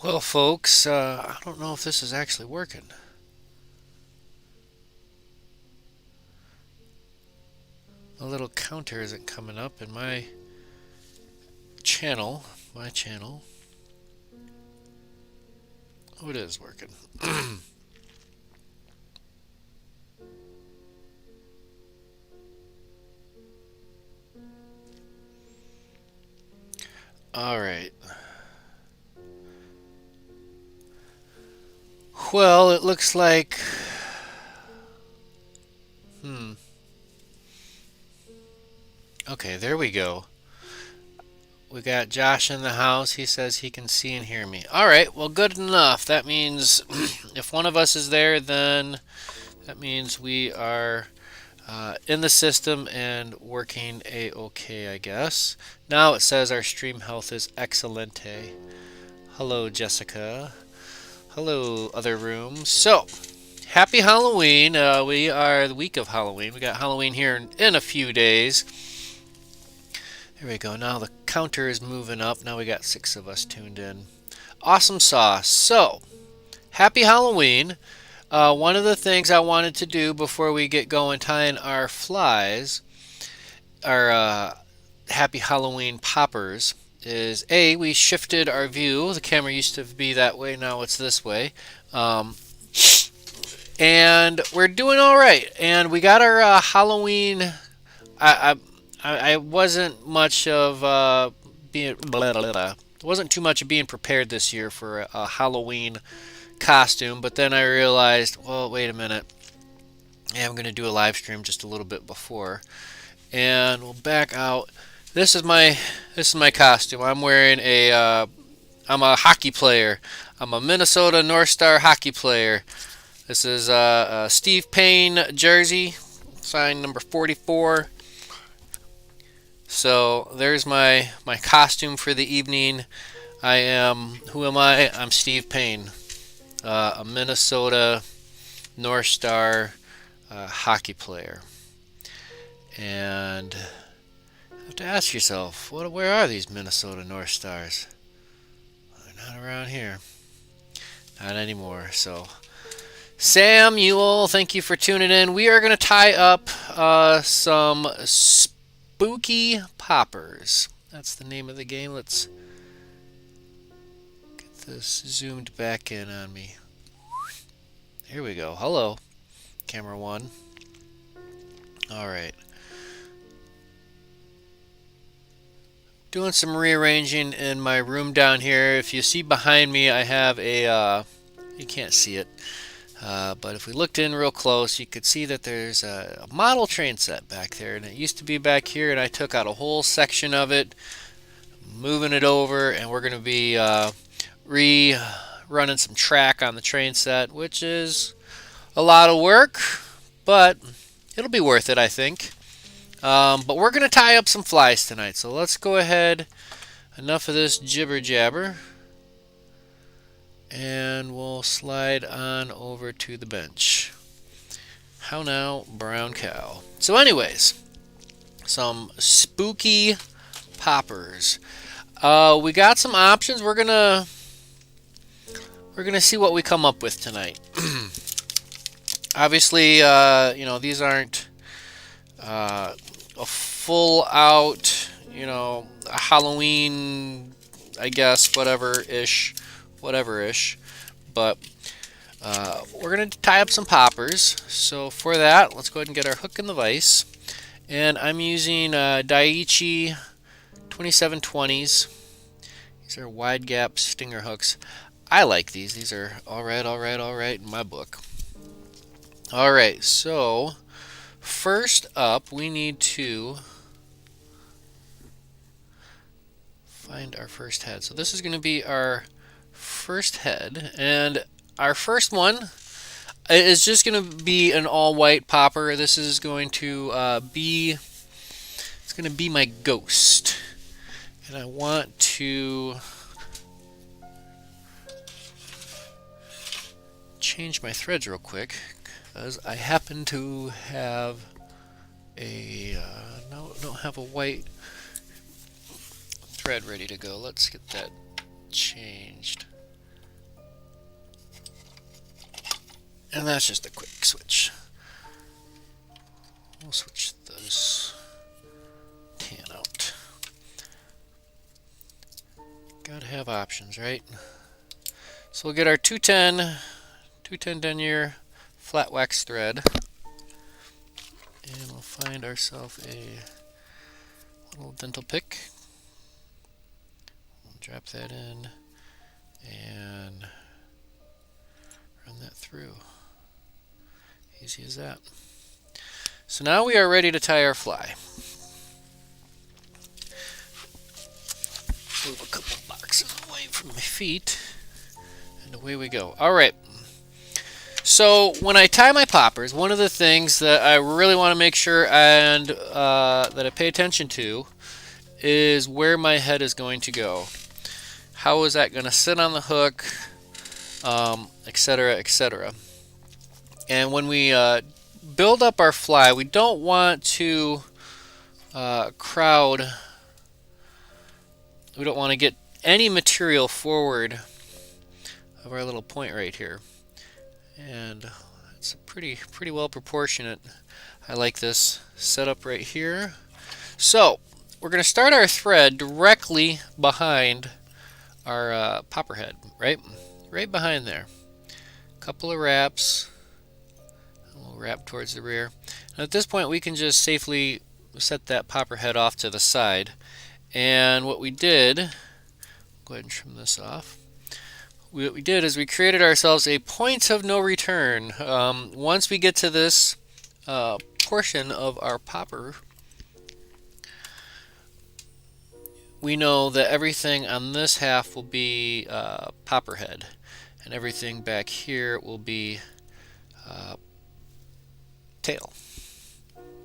Well, folks, I don't know if this is actually working. The little counter isn't coming up in my channel. My channel. Oh, it is working. All right. Well, it looks like. Hmm. Okay, there we go. We got Josh in the house. He says he can see and hear me. All right, well, good enough. That means if one of us is there, then that means we are in the system and working a-okay, I guess. Now it says our stream health is excelente. Hello, Jessica. Hello, other rooms. So, happy Halloween. We are the week of Halloween. We got Halloween here in a few days. There we go. Now the counter is moving up. Now we got 6 of us tuned in. Awesome sauce. So, happy Halloween. One of the things I wanted to do before we get going tying our flies, our happy Halloween poppers, is we shifted our view. The camera used to be that way, now it's this way. And we're doing all right. And we got our Halloween. I wasn't much of being. Blah, blah, blah. Wasn't too much of being prepared this year for a Halloween costume, but then I realized, well, wait a minute. Yeah, I'm going to do a live stream just a little bit before, and we'll back out. This is my costume. I'm wearing I'm a hockey player. I'm a Minnesota North Star hockey player. This is a Steve Payne jersey, sign number 44. So there's my costume for the evening. Who am I? I'm Steve Payne, a Minnesota North Star hockey player. And you have to ask yourself, where are these Minnesota North Stars? Well, they're not around here. Not anymore. So, Samuel, thank you for tuning in. We are going to tie up some spooky poppers. That's the name of the game. Let's get this zoomed back in on me. Here we go. Hello, camera one. All right. Doing some rearranging in my room down here. If you see behind me, I have you can't see it, but if we looked in real close, you could see that there's a model train set back there, and it used to be back here, and I took out a whole section of it, moving it over, and we're going to be running some track on the train set, which is a lot of work, but it'll be worth it, I think. But we're going to tie up some flies tonight, so let's go ahead. Enough of this jibber jabber. And we'll slide on over to the bench. How now, brown cow. So anyways, some spooky poppers. We got some options. We're gonna see what we come up with tonight. Obviously, these aren't a full out, a Halloween, I guess, whatever-ish. But we're going to tie up some poppers. So for that, let's go ahead and get our hook in the vise. And I'm using Daiichi 2720s. These are wide gap stinger hooks. I like these. These are all right in my book. All right, so first up, we need to find our first head. So this is going to be our first head, and our first one is just going to be an all-white popper. This is going to be my ghost, and I want to change my threads real quick because I happen to have don't have a white thread ready to go. Let's get that changed. And that's just a quick switch. We'll switch this tan out. Gotta have options, right? So we'll get our 210 denier flat wax thread. And we'll find ourselves a little dental pick. We'll drop that in and run that through. Easy as that. So now we are ready to tie our fly. Move a couple boxes away from my feet, and away we go. Alright, so when I tie my poppers, one of the things that I really want to make sure and that I pay attention to is where my head is going to go. How is that going to sit on the hook, etc., etc. And when we build up our fly, we don't want to crowd. We don't want to get any material forward of our little point right here. And it's pretty well proportionate. I like this setup right here. So we're going to start our thread directly behind our popper head, right behind there. Couple of wraps. We'll wrap towards the rear. And at this point we can just safely set that popper head off to the side. And what we did, go ahead and trim this off. What we did is we created ourselves a point of no return. Once we get to this portion of our popper, we know that everything on this half will be popper head, and everything back here will be tail,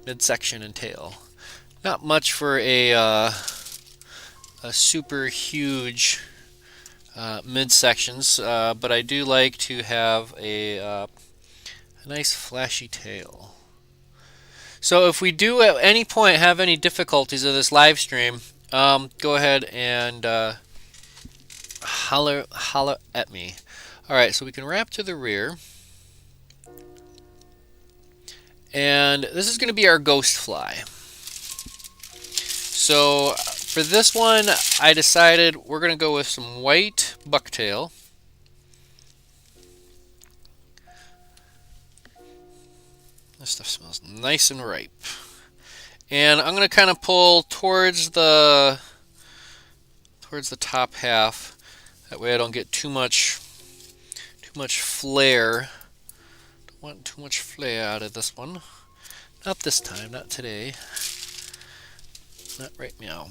midsection and tail. Not much for a super huge midsections, but I do like to have a nice flashy tail. So if we do at any point have any difficulties of this live stream, go ahead and holler at me. Alright, so we can wrap to the rear. And this is going to be our ghost fly. So for this one, I decided we're going to go with some white bucktail. This stuff smells nice and ripe. And I'm going to kind of pull towards the top half. That way I don't get too much flare. Don't want too much flare out of this one. Not this time, not today. Not right now.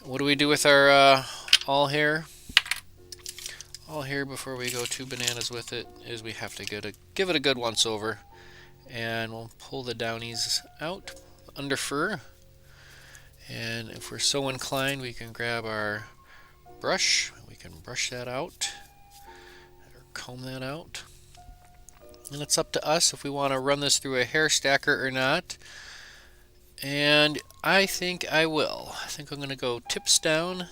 What do we do with our all hair? All hair before we go too bananas with it is we have to give it a good once over, and we'll pull the downies out, under fur, and if we're so inclined we can grab our brush, we can brush that out or comb that out, and it's up to us if we want to run this through a hair stacker or not. And I think I will. I think I'm going to go tips down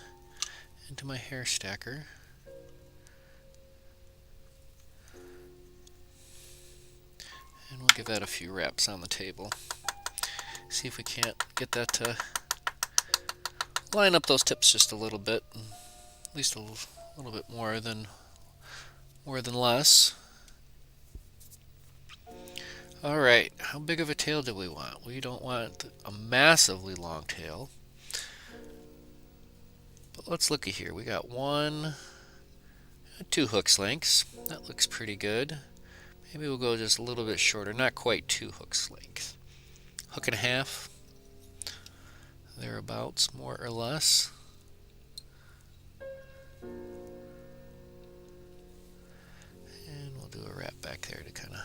into my hair stacker. And we'll give that a few wraps on the table. See if we can't get that to line up those tips just a little bit. At least a little bit more than less. Alright, how big of a tail do we want? We don't want a massively long tail. But let's looky here. We got 2 hooks lengths. That looks pretty good. Maybe we'll go just a little bit shorter. Not quite 2 hooks length. Hook and a half. Thereabouts, more or less. And we'll do a wrap back there to kind of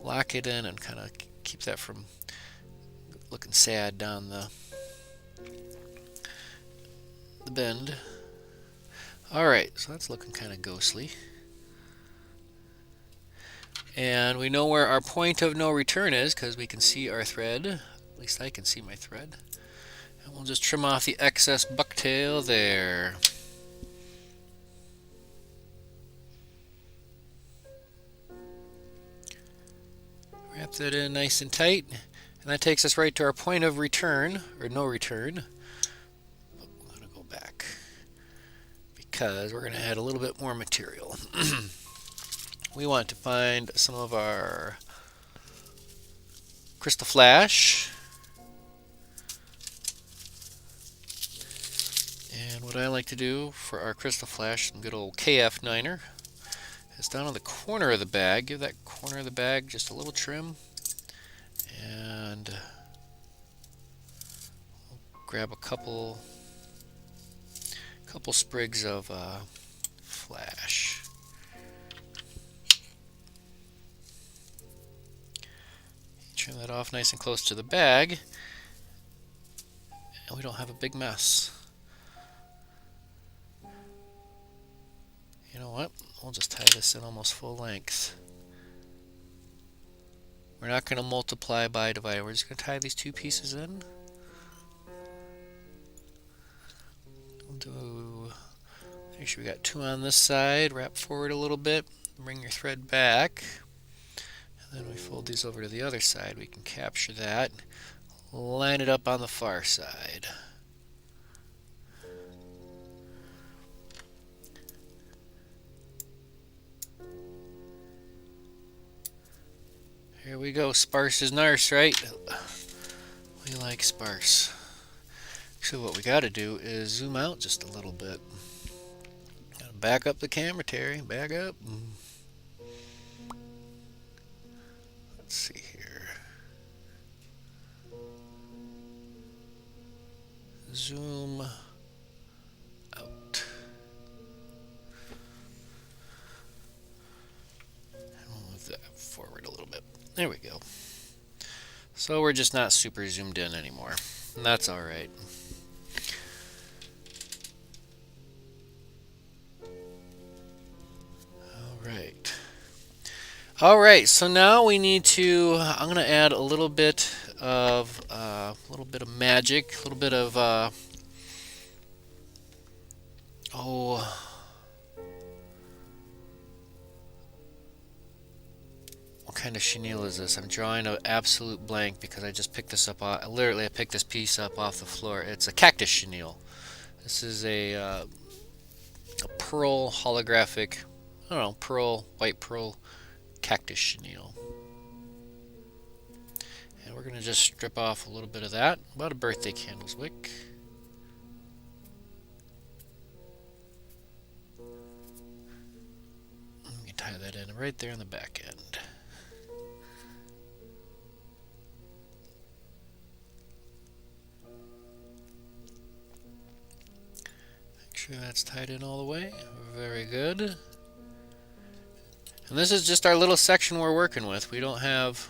lock it in and kind of keep that from looking sad down the bend. Alright, so that's looking kind of ghostly. And we know where our point of no return is because we can see our thread. At least I can see my thread. And we'll just trim off the excess bucktail there. that in nice and tight. And that takes us right to our point of return, or no return. We're going to go back because we're going to add a little bit more material. We want to find some of our crystal flash. And what I like to do for our crystal flash, some good old KF9er, is down on the corner of the bag. Give that corner of the bag just a little trim. And grab a couple sprigs of flash. Trim that off nice and close to the bag, and we don't have a big mess. You know what? We'll just tie this in almost full length. We're not going to multiply by divide. We're just going to tie these two pieces in. We'll do, make sure we got two on this side. Wrap forward a little bit. Bring your thread back. And then we fold these over to the other side. We can capture that. Line it up on the far side. Here we go. Sparse is nice, right? We like sparse. So what we got to do is zoom out just a little bit. Gotta back up the camera, Terry. Back up. Let's see here. Zoom out. And we'll move that forward a little bit. There we go. So we're just not super zoomed in anymore. And that's alright. Alright, so now we need to, I'm going to add a little bit of magic, a little bit of, what kind of chenille is this? I'm drawing an absolute blank because I just picked this up, literally I picked this piece up off the floor. It's a Cactus Chenille. This is a pearl holographic, I don't know, pearl, white pearl Cactus Chenille. And we're going to just strip off a little bit of that, about a birthday candle's wick. We can tie that in right there in the back end. Make sure that's tied in all the way. Very good. And this is just our little section we're working with. We don't have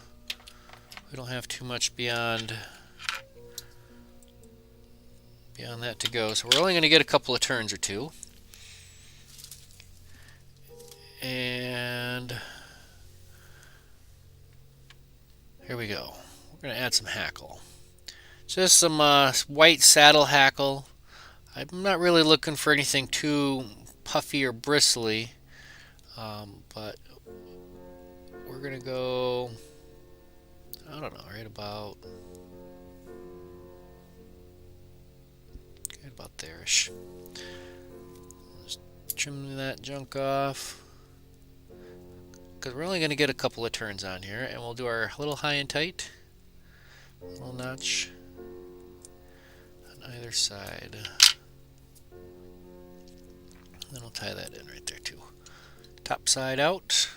too much beyond that to go. So we're only going to get a couple of turns or two. And here we go. We're going to add some hackle. Just some white saddle hackle. I'm not really looking for anything too puffy or bristly. But we're going to go, I don't know, right about there-ish. Just trim that junk off. Because we're only going to get a couple of turns on here. And we'll do our little high and tight. Little notch on either side. Then we'll tie that in right there too. Top side out.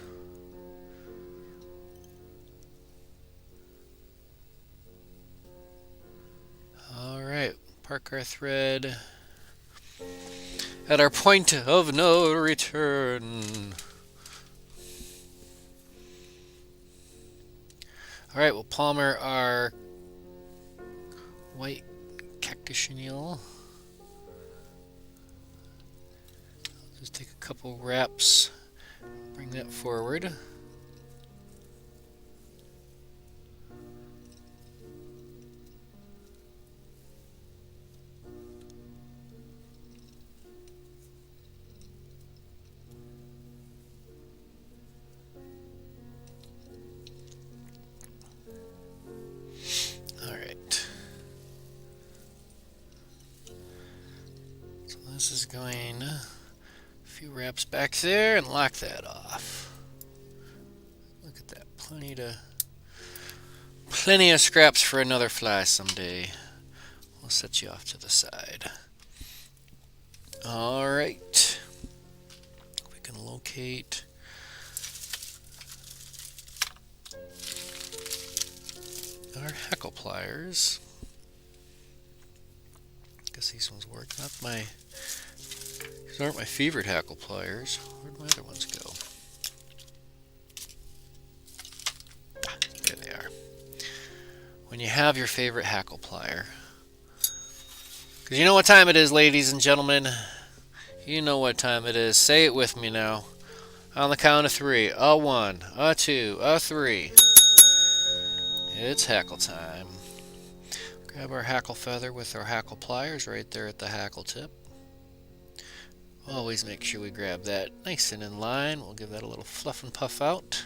Alright, park our thread at our point of no return. Alright, we'll palmer our white Cactus Chenille. Just take a couple wraps, bring that forward. this is going a few wraps back there and lock that off. Look at that, plenty of scraps for another fly someday. We'll set you off to the side. All right, we can locate our hackle pliers. Guess these ones work. These aren't my favorite hackle pliers. Where'd my other ones go? Ah, there they are. When you have your favorite hackle plier. Because you know what time it is, ladies and gentlemen. You know what time it is. Say it with me now. On the count of 3. A 1, a 2, a 3. It's hackle time. Grab our hackle feather with our hackle pliers right there at the hackle tip. Always make sure we grab that nice and in line. We'll give that a little fluff and puff out.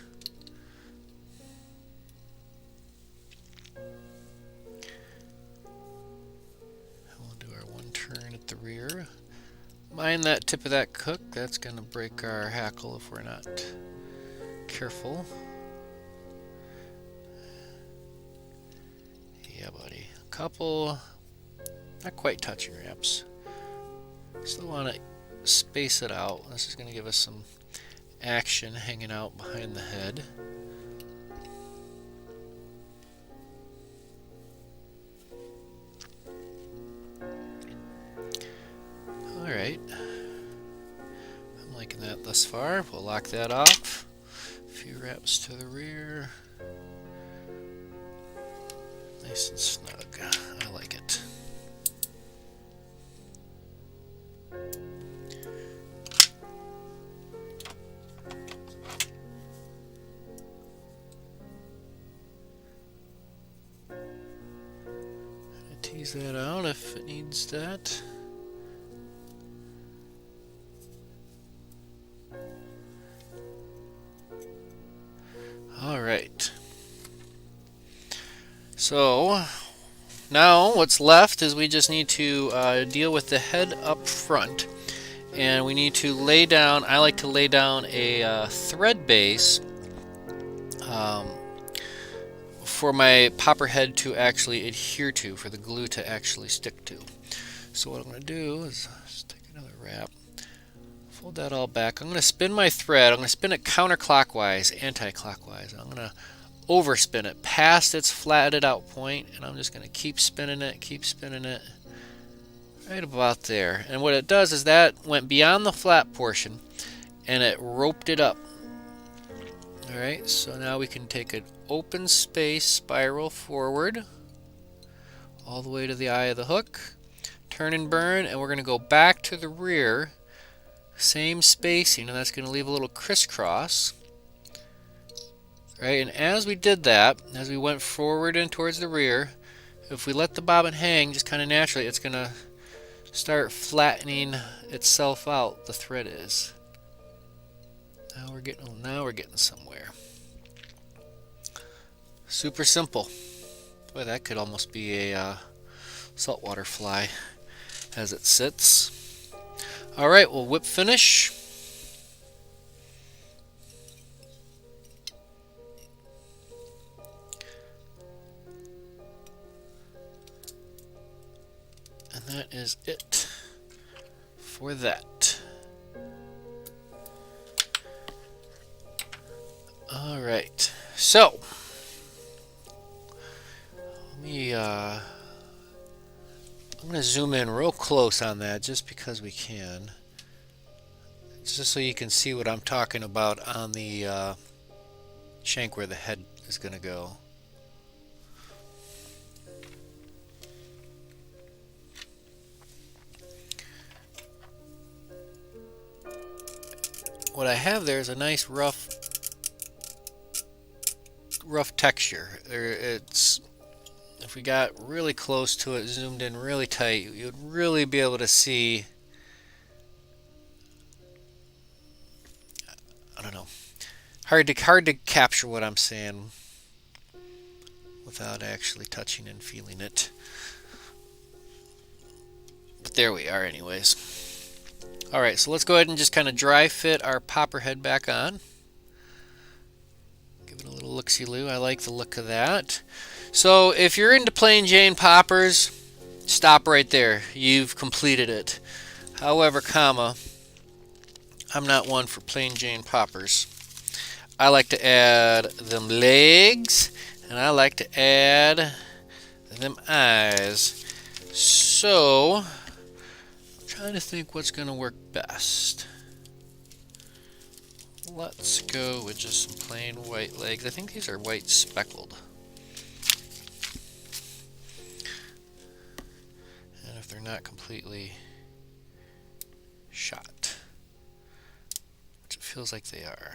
We'll do our one turn at the rear. Mind that tip of that hook. That's going to break our hackle if we're not careful. Yeah, buddy. A couple, not quite touching wraps. Still want to space it out. This is going to give us some action hanging out behind the head. Alright. I'm liking that thus far. We'll lock that off. A few wraps to the rear. Nice and snug. I like it. Tease that out if it needs that. All right. So now what's left is we just need to deal with the head up front, and we need to lay down, I like to lay down a thread base for my popper head to actually adhere to, for the glue to actually stick to. So what I'm going to do is just take another wrap, fold that all back. I'm going to spin my thread. I'm going to spin it counterclockwise, anti-clockwise. I'm going to overspin it past its flatted out point, and I'm just going to keep spinning it right about there. And what it does is that went beyond the flat portion and it roped it up. Alright, so now we can take an open space spiral forward all the way to the eye of the hook, turn and burn, and we're going to go back to the rear, same spacing, and that's going to leave a little crisscross. Right, and as we did that, as we went forward and towards the rear, if we let the bobbin hang just kind of naturally, it's going to start flattening itself out, the thread is. Now we're getting somewhere. Super simple. Boy, that could almost be a saltwater fly as it sits. Alright, we'll whip finish. And that is it for that. Alright, so let me I'm going to zoom in real close on that just because we can, just so you can see what I'm talking about on the shank where the head is going to go. What I have there is a nice rough texture. It's, if we got really close to it, zoomed in really tight, you'd really be able to see, I don't know, hard to capture what I'm saying without actually touching and feeling it. But there we are anyways. Alright, so let's go ahead and just kind of dry fit our popper head back on. Give it a little look-see-loo. I like the look of that. So if you're into plain Jane poppers, stop right there. You've completed it. However, I'm not one for plain Jane poppers. I like to add them legs, and I like to add them eyes. So, I'm trying to think what's going to work best. Let's go with just some plain white legs. I think these are white speckled. And if they're not completely shot, which it feels like they are.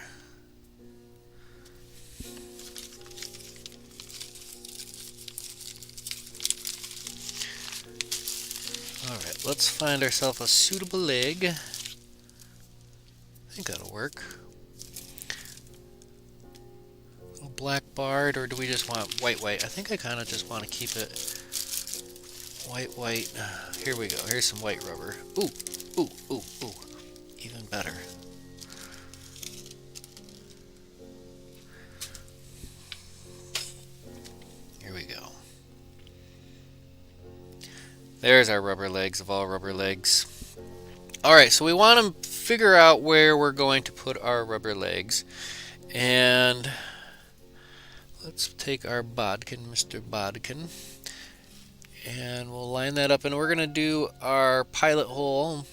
Alright, let's find ourselves a suitable leg. I think that'll work. A black barred, or do we just want white? I think I kind of just want to keep it white. Here we go. Here's some white rubber. Ooh. Even better. Here we go. There's our rubber legs of all rubber legs. Alright, so we want to figure out where we're going to put our rubber legs. And let's take our bodkin, Mr. Bodkin, and we'll line that up. And we're going to do our pilot hole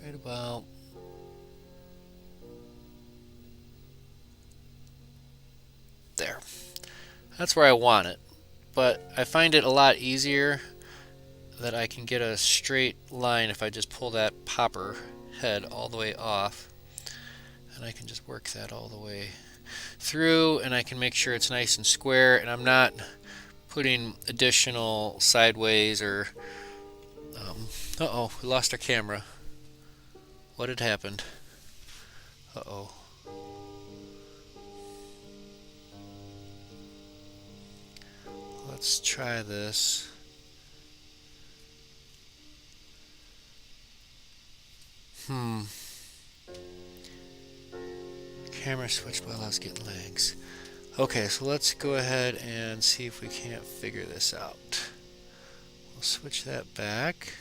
right about there. That's where I want it. But I find it a lot easier that I can get a straight line if I just pull that popper head all the way off, and I can just work that all the way through, and I can make sure it's nice and square, and I'm not putting additional sideways or uh-oh, we lost our camera. What had happened? Uh-oh. Let's try this. Camera switch while I was getting legs. Okay, so let's go ahead and see if we can't figure this out. We'll switch that back.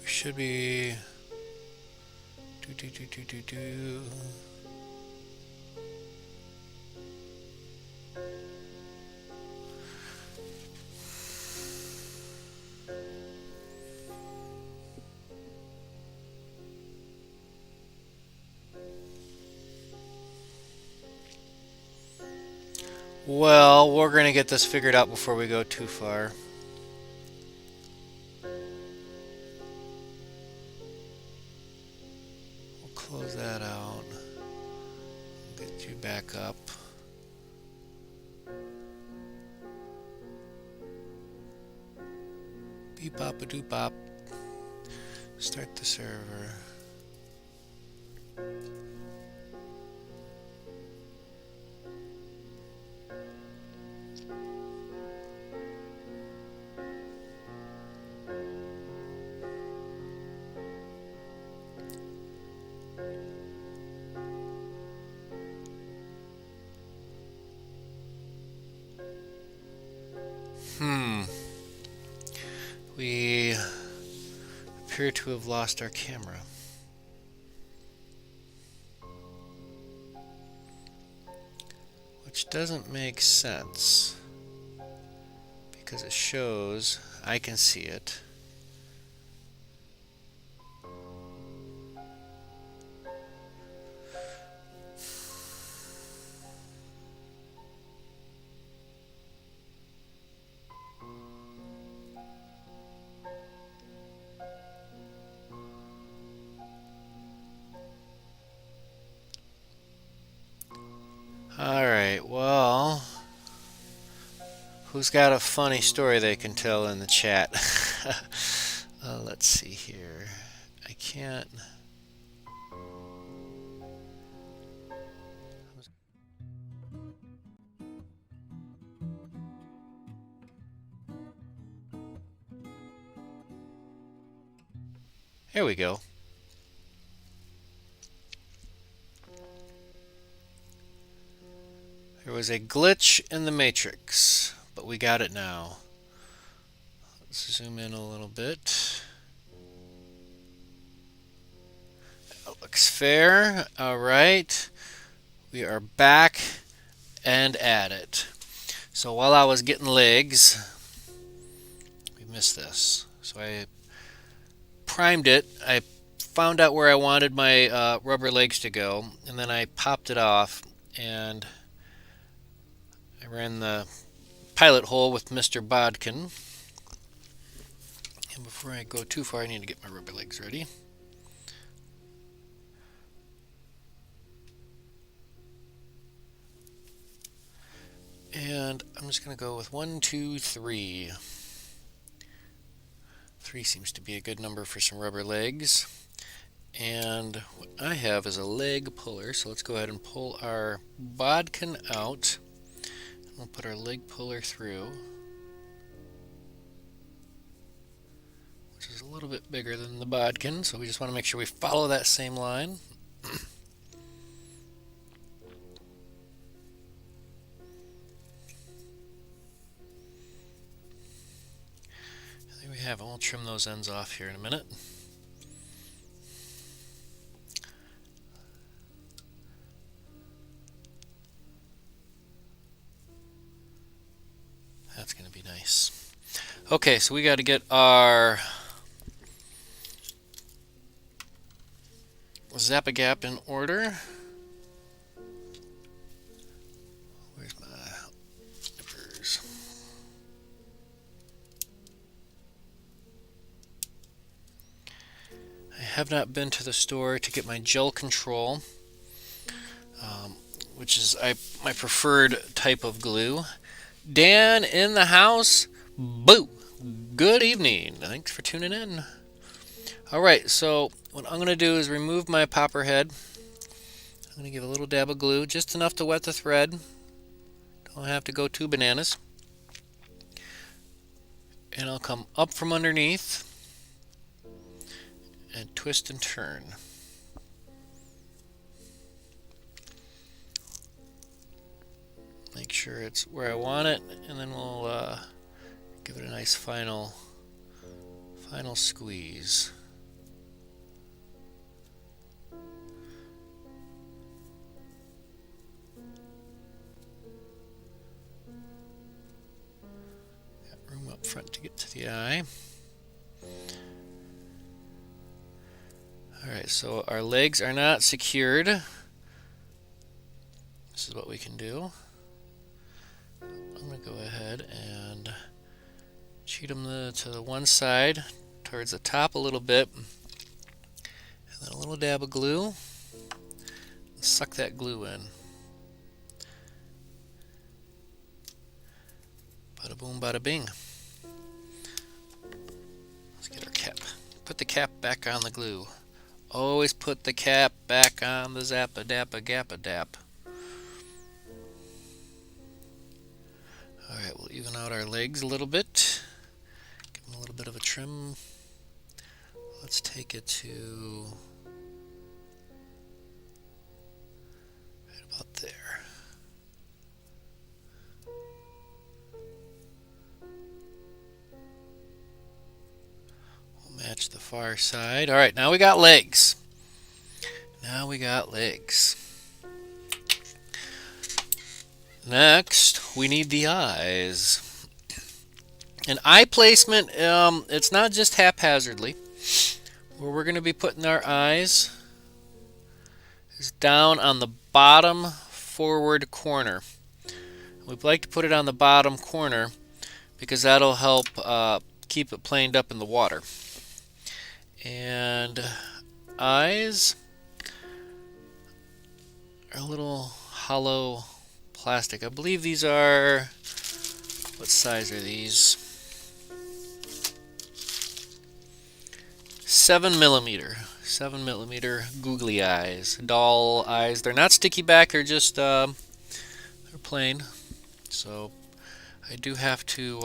We should be do. Well, we're going to get this figured out before we go too far. We'll close that out. Get you back up. Beep bop a doop bop. Start the server. We appear to have lost our camera. Which doesn't make sense because it shows I can see it. Alright, well, who's got a funny story they can tell in the chat? Let's let's see here. I can't. Here we go. There was a glitch in the matrix, but we got it now. Let's zoom in a little bit. That looks fair. All right. We are back and at it. So while I was getting legs, we missed this. So I primed it. I found out where I wanted my rubber legs to go, and then I popped it off, and I ran the pilot hole with Mr. Bodkin. And before I go too far, I need to get my rubber legs ready. And I'm just going to go with 1, 2, 3. 3 seems to be a good number for some rubber legs. And what I have is a leg puller, so let's go ahead and pull our bodkin out. We'll put our leg puller through, which is a little bit bigger than the bodkin, so we just want to make sure we follow that same line. There we have it. We'll trim those ends off here in a minute. That's going to be nice. Okay, so we got to get our Zap-A-Gap in order. Where's my nippers? I have not been to the store to get my gel control, which is my preferred type of glue. Dan in the house. Boo! Good evening. Thanks for tuning in. Alright, so what I'm going to do is remove my popper head. I'm going to give a little dab of glue, just enough to wet the thread. Don't have to go too bananas. And I'll come up from underneath and twist and turn. Make sure it's where I want it, and then we'll give it a nice final squeeze. Got room up front to get to the eye. Alright, so our legs are not secured. This is what we can do. I'm going to go ahead and cheat them to the one side, towards the top a little bit, and then a little dab of glue. Suck that glue in. Bada boom, bada bing. Let's get our cap. Put the cap back on the glue. Always put the cap back on the Zap-A-Dap-A-Gap-A-Dap. Alright, we'll even out our legs a little bit. Give them a little bit of a trim. Let's take it to right about there. We'll match the far side. Alright, now we got legs. Now we got legs. Next, we need the eyes. And eye placement, it's not just haphazardly. Where we're going to be putting our eyes is down on the bottom forward corner. We'd like to put it on the bottom corner because that'll help keep it planed up in the water. And eyes are a little hollow plastic. I believe these are, what size are these? 7 millimeter. 7 millimeter googly eyes. Doll eyes. They're not sticky back, they're just they're plain. So I do have to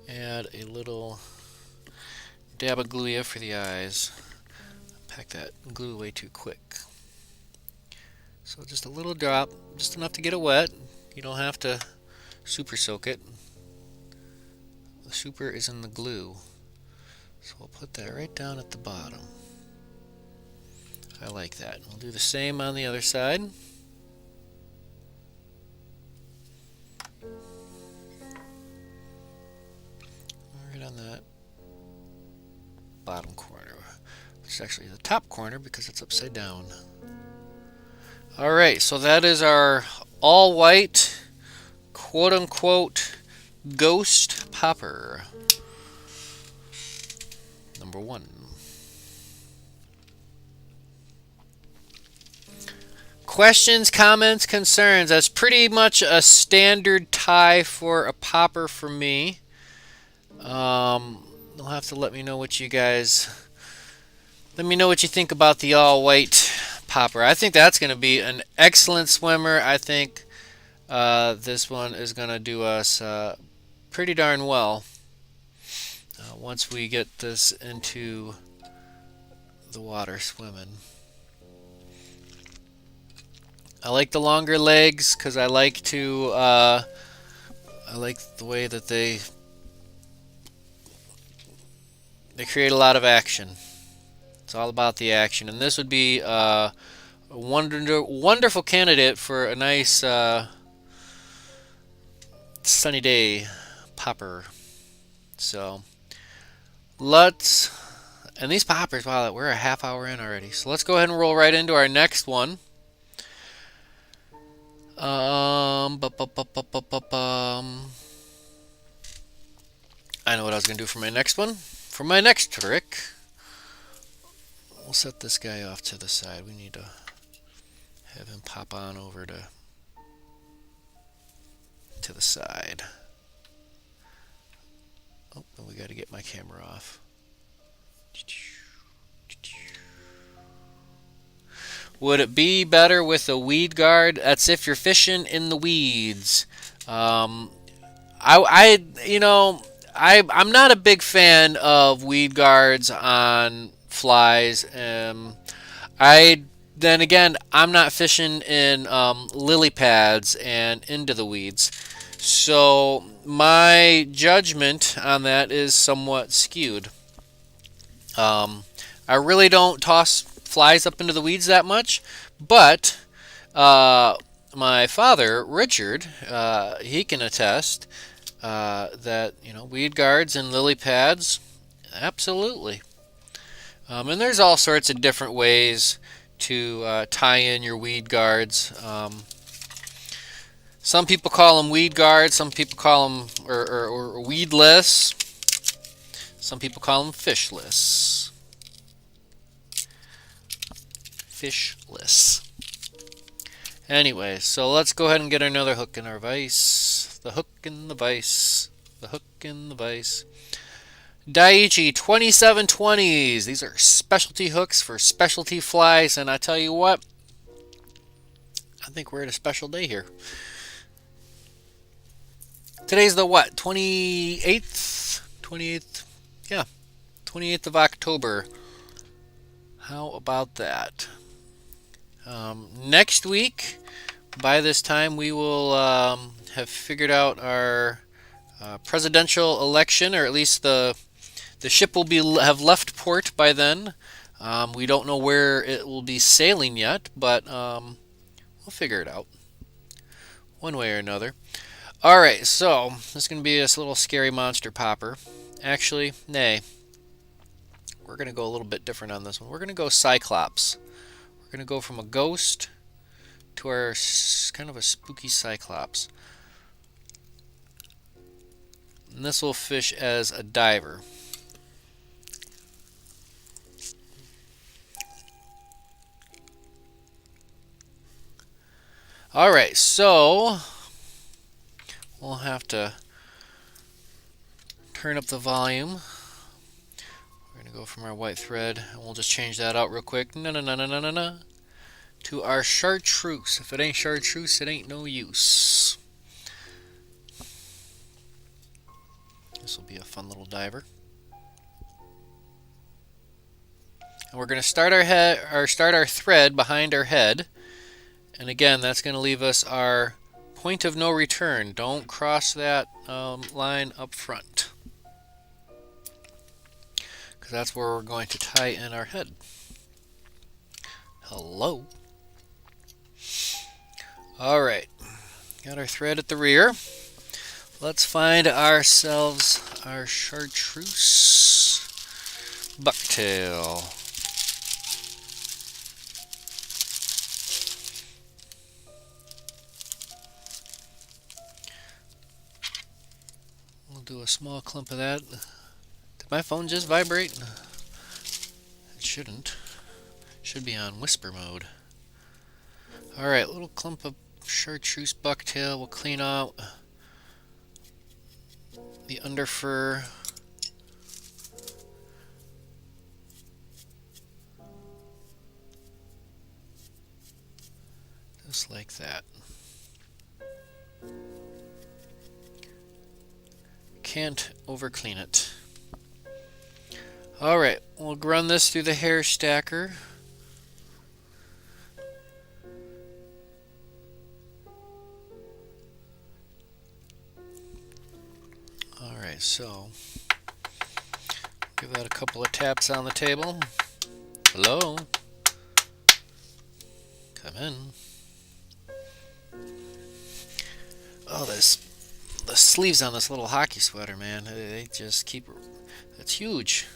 add a little dab of glue for the eyes. Pack that glue way too quick. So just a little drop, just enough to get it wet. You don't have to super soak it. The super is in the glue. So we'll put that right down at the bottom. I like that. We'll do the same on the other side. Right on that bottom corner. It's actually the top corner because it's upside down. Alright, so that is our all-white, quote-unquote, ghost popper. Number 1. Questions, comments, concerns. That's pretty much a standard tie for a popper for me. You'll have to let me know what you guys... Let me know what you think about the all-white popper. I think that's going to be an excellent swimmer. I think this one is going to do us pretty darn well once we get this into the water swimming. I like the longer legs because I like the way that they create a lot of action. It's all about the action, and this would be a wonderful candidate for a nice sunny day popper. So and these poppers, wow, we're a half hour in already. So let's go ahead and roll right into our next one. I know what I was going to do for my next one. For my next trick, we'll set this guy off to the side. We need to have him pop on over to the side. Oh, and we got to get my camera off. Would it be better with a weed guard? That's if you're fishing in the weeds. I'm not a big fan of weed guards on flies. Then again, I'm not fishing in lily pads and into the weeds. So my judgment on that is somewhat skewed. I really don't toss flies up into the weeds that much, but my father, Richard, he can attest that weed guards and lily pads, absolutely. And there's all sorts of different ways to tie in your weed guards. Some people call them weed guards. Some people call them or weedless. Some people call them fishless. Fishless. Anyway, so let's go ahead and get another hook in our vise. The hook in the vise. The hook in the vise. Daiichi 2720s. These are specialty hooks for specialty flies, and I tell you what, I think we're at a special day here. Today's the what? 28th? 28th? Yeah. 28th of October. How about that? Next week, by this time, we will have figured out our presidential election, or at least the ship will have left port by then. We don't know where it will be sailing yet, but we'll figure it out one way or another. Alright, so this is going to be this little scary monster popper. Actually, nay. We're going to go a little bit different on this one. We're going to go Cyclops. We're going to go from a ghost to our kind of a spooky Cyclops. And this will fish as a diver. Alright, so we'll have to turn up the volume gonna go from our white thread, and we'll just change that out real quick. No, no, no, no, no, no, no. To our chartreuse. If it ain't chartreuse, it ain't no use. This will be a fun little diver. And we're going to start our head, or start our thread behind our head. And again, that's going to leave us our point of no return. Don't cross that line up front, because that's where we're going to tie in our head. Hello. All right, got our thread at the rear. Let's find ourselves our chartreuse bucktail. We'll do a small clump of that. Did my phone just vibrate? It shouldn't. It should be on whisper mode. Alright, little clump of chartreuse bucktail. We'll clean out the underfur. Just like that. Can't over clean it. Alright, we'll run this through the hair stacker. Alright, so give that a couple of taps on the table. Hello? Come in. Oh, the sleeves on this little hockey sweater, man, they just keep... That's huge.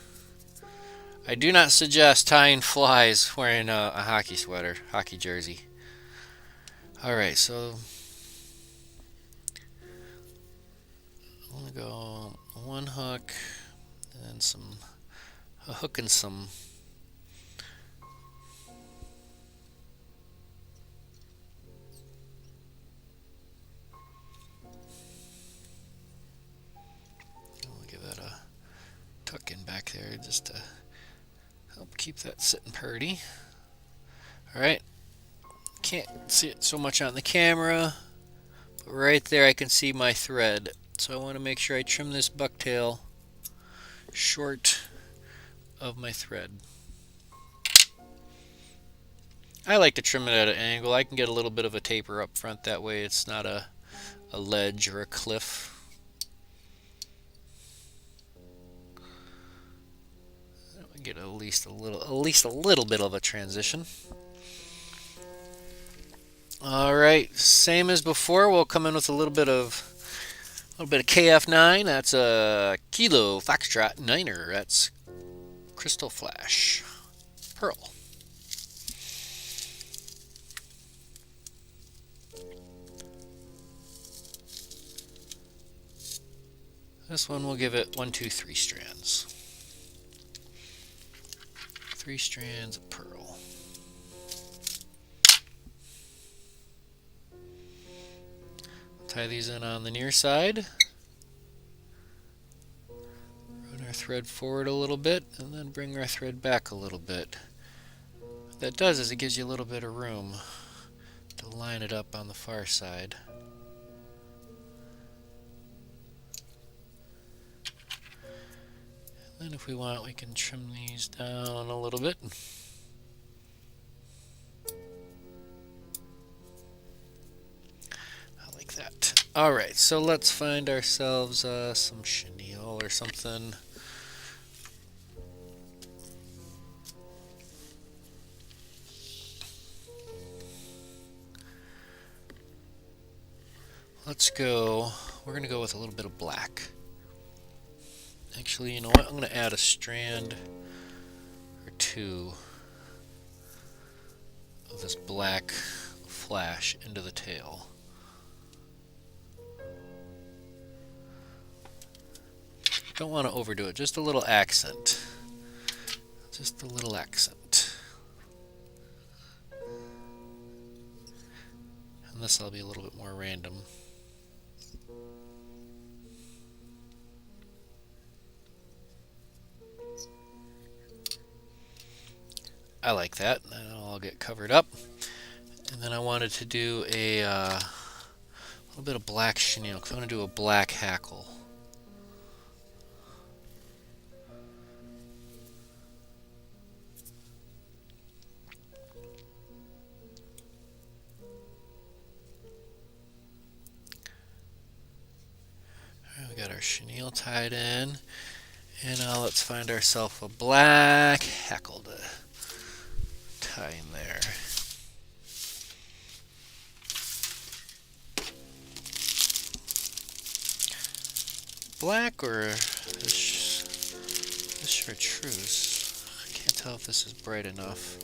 I do not suggest tying flies wearing a hockey sweater, hockey jersey. Alright, so I'm going to go one hook and a hook and some tuck in back there just to help keep that sitting purty. Alright, can't see it so much on the camera, but right there I can see my thread. So I want to make sure I trim this bucktail short of my thread. I like to trim it at an angle. I can get a little bit of a taper up front, that way it's not a ledge or a cliff. Get at least a little bit of a transition. All right, same as before. We'll come in with a little bit of KF9. That's a Kilo Foxtrot Niner. That's Crystal Flash Pearl. This one we'll give it 1, 2, 3 strands. 3 strands of pearl. Tie these in on the near side. Run our thread forward a little bit and then bring our thread back a little bit. What that does is it gives you a little bit of room to line it up on the far side. And if we want, we can trim these down a little bit. I like that. Alright, so let's find ourselves some chenille or something. Let's go, we're going to go with a little bit of black. Actually, you know what? I'm going to add a strand or two of this black flash into the tail. Don't want to overdo it, just a little accent. Just a little accent. And this will be a little bit more random. I like that. That'll all get covered up. And then I wanted to do a little bit of black chenille because I want to do a black hackle. Alright, we got our chenille tied in. And now let's find ourselves a black hackle to tie in there. Black or this chartreuse? I can't tell if this is bright enough.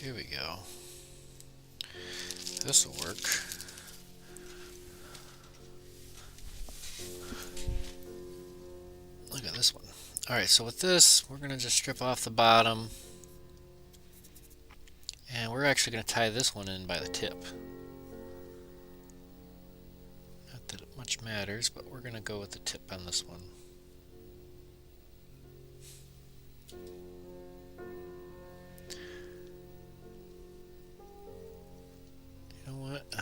Here we go. This will work. Look at this one. Alright, so with this, we're going to just strip off the bottom. And we're actually going to tie this one in by the tip. Not that it much matters, but we're going to go with the tip on this one. You know what?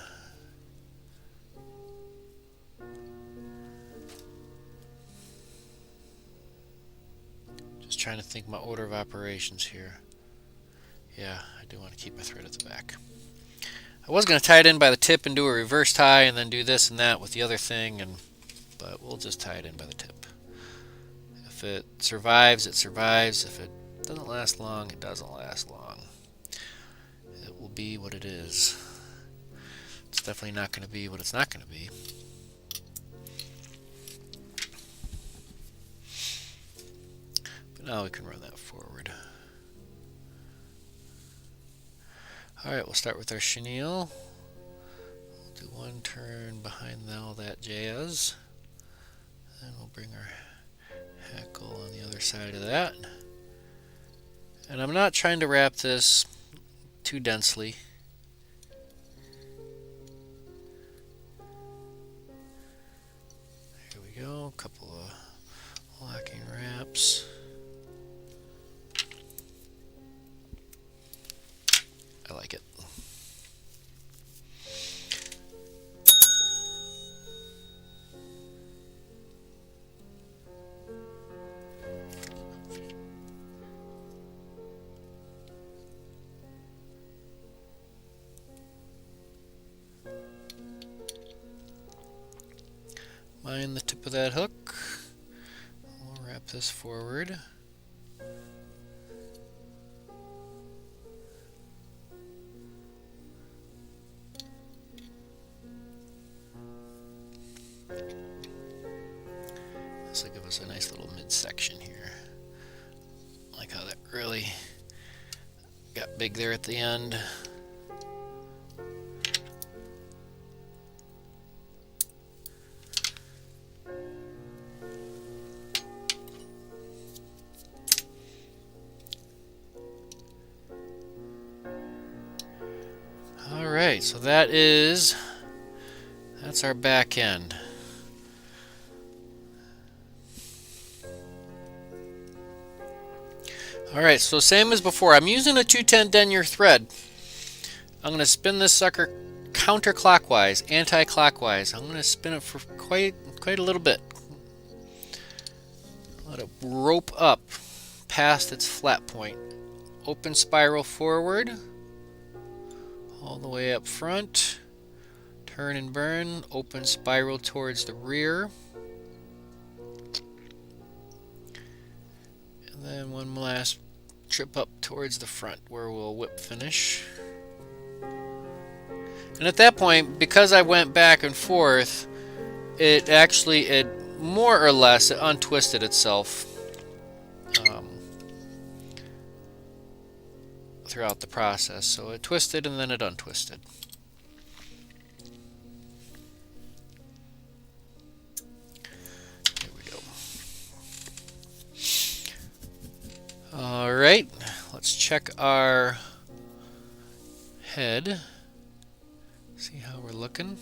Just trying to think my order of operations here. Yeah, I do want to keep my thread at the back. I was going to tie it in by the tip and do a reverse tie and then do this and that with the other thing, but we'll just tie it in by the tip. If it survives, it survives. If it doesn't last long, it doesn't last long. It will be what it is. It's definitely not going to be what it's not going to be. But now we can run that forward. Alright, we'll start with our chenille. We'll do one turn behind all that jazz. Then we'll bring our hackle on the other side of that. And I'm not trying to wrap this too densely. Here we go, a couple of locking wraps. I like it. Mind the tip of that hook. We'll wrap this forward. This will give us a nice little midsection here. I like how that really got big there at the end. Alright, so that's our back end. Alright, so same as before. I'm using a 210 denier thread. I'm going to spin this sucker counterclockwise, anti-clockwise. I'm going to spin it for quite a little bit. Let it rope up past its flat point. Open spiral forward. All the way up front. Turn and burn. Open spiral towards the rear. And then one last trip up towards the front where we'll whip finish. And at that point, because I went back and forth, it more or less untwisted itself throughout the process. So it twisted and then it untwisted. Here we go. Alright, let's check our head. See how we're looking.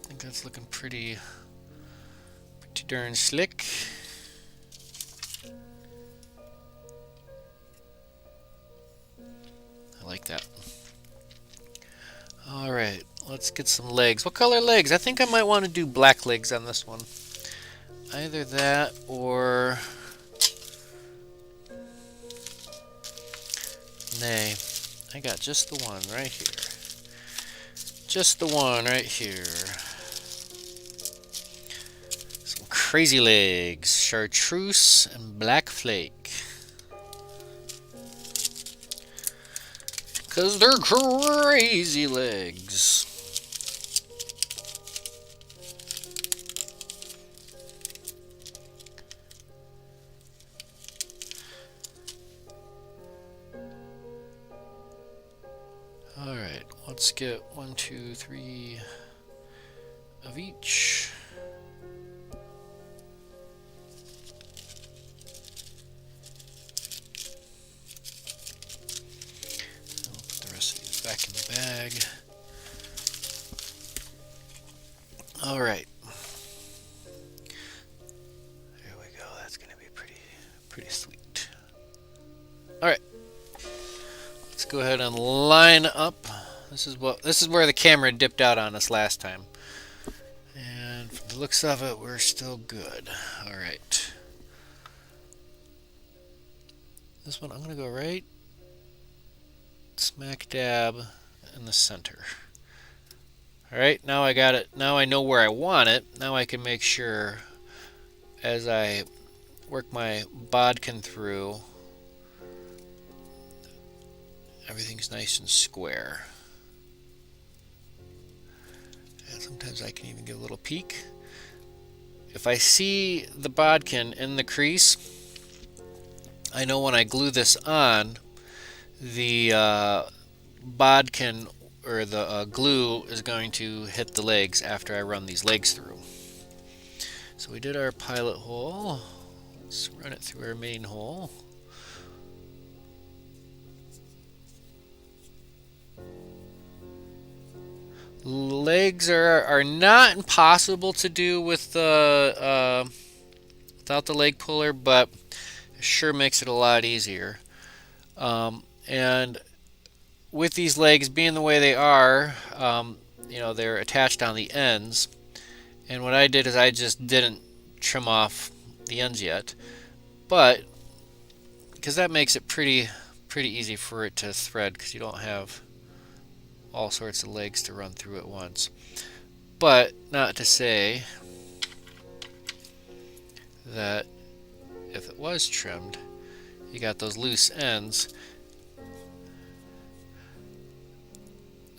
I think that's looking pretty darn slick. I like that. Alright, let's get some legs. What color legs? I think I might want to do black legs on this one. Either that or... Nay, I got just the one right here. Just the one right here. Some crazy legs. Chartreuse and black flake. 'Cause they're crazy legs. Alright, let's get 1, 2, 3 of each. I'll put the rest of these back in the bag. Alright. There we go. That's gonna be pretty sweet. Alright. Let's go ahead and line up. This is where the camera dipped out on us last time. And from the looks of it, we're still good. Alright. This one I'm gonna go right smack dab in the center. Alright, now I got it. Now I know where I want it. Now I can make sure as I work my bodkin through, everything's nice and square. And sometimes I can even give a little peek. If I see the bodkin in the crease, I know when I glue this on, the bodkin or the glue is going to hit the legs after I run these legs through. So we did our pilot hole. Let's run it through our main hole. Legs are not impossible to do with the without the leg puller, but it sure makes it a lot easier. And with these legs being the way they are, you know, they're attached on the ends. And what I did is I just didn't trim off the ends yet, but because that makes it pretty easy for it to thread, because you don't have all sorts of legs to run through at once. But not to say that if it was trimmed, you got those loose ends.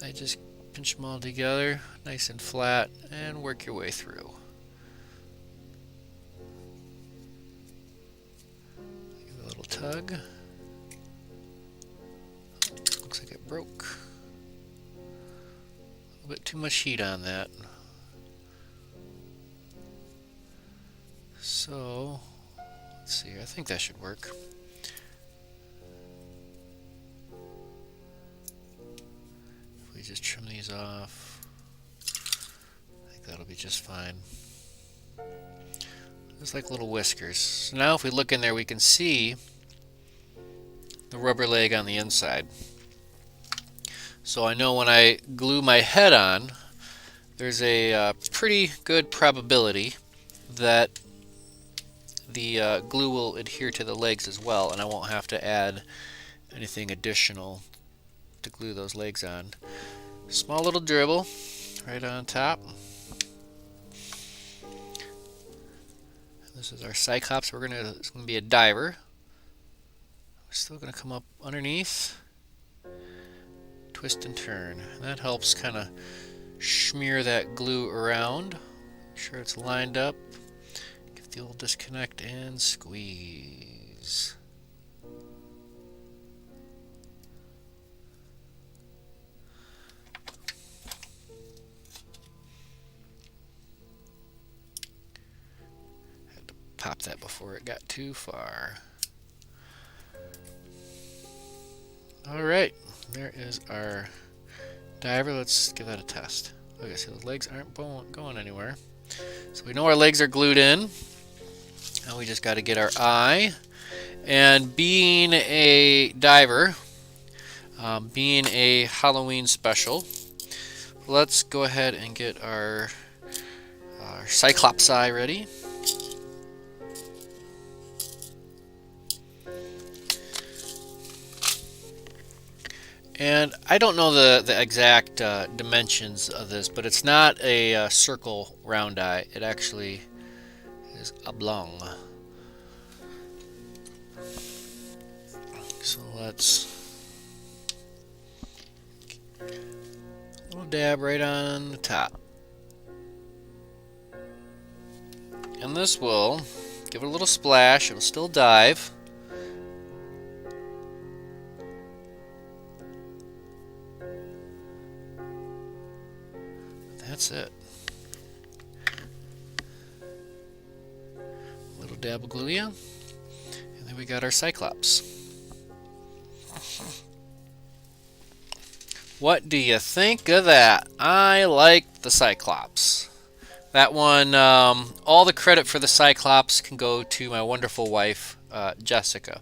I just pinch them all together nice and flat and work your way through. Give it a little tug. Looks like it broke. A bit too much heat on that. So, let's see, I think that should work. If we just trim these off, I think that'll be just fine. Just like little whiskers. So now if we look in there, we can see the rubber leg on the inside. So I know when I glue my head on, there's a pretty good probability that the glue will adhere to the legs as well, and I won't have to add anything additional to glue those legs on. Small little dribble right on top. This is our Cyclops. It's gonna be a diver. We're still gonna come up underneath, twist and turn. And that helps kind of smear that glue around. Make sure it's lined up. Give the old disconnect and squeeze. before it got too far. Alright, there is our diver. Let's give that a test. Okay, so the legs aren't going anywhere. So we know our legs are glued in. Now we just got to get our eye. And being a diver, being a Halloween special, let's go ahead and get our Cyclops Eye ready. And I don't know the exact dimensions of this, but it's not a circle round eye. It actually is oblong. So let's a little dab right on the top. And this will give it a little splash. It'll still dive. That's it. A little dab of gluia. And then we got our Cyclops. What do you think of that? I like the Cyclops. That one, all the credit for the Cyclops can go to my wonderful wife, Jessica.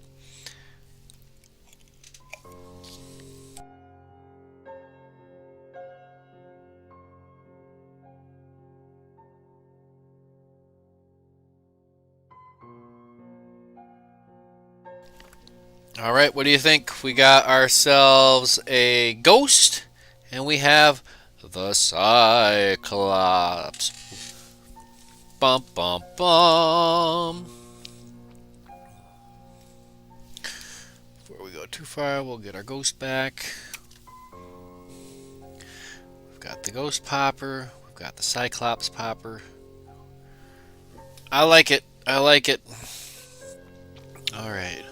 Alright, what do you think? We got ourselves a ghost, and we have the Cyclops. Bum, bum, bum. Before we go too far, we'll get our ghost back. We've got the ghost popper. We've got the Cyclops popper. I like it. I like it. Alright.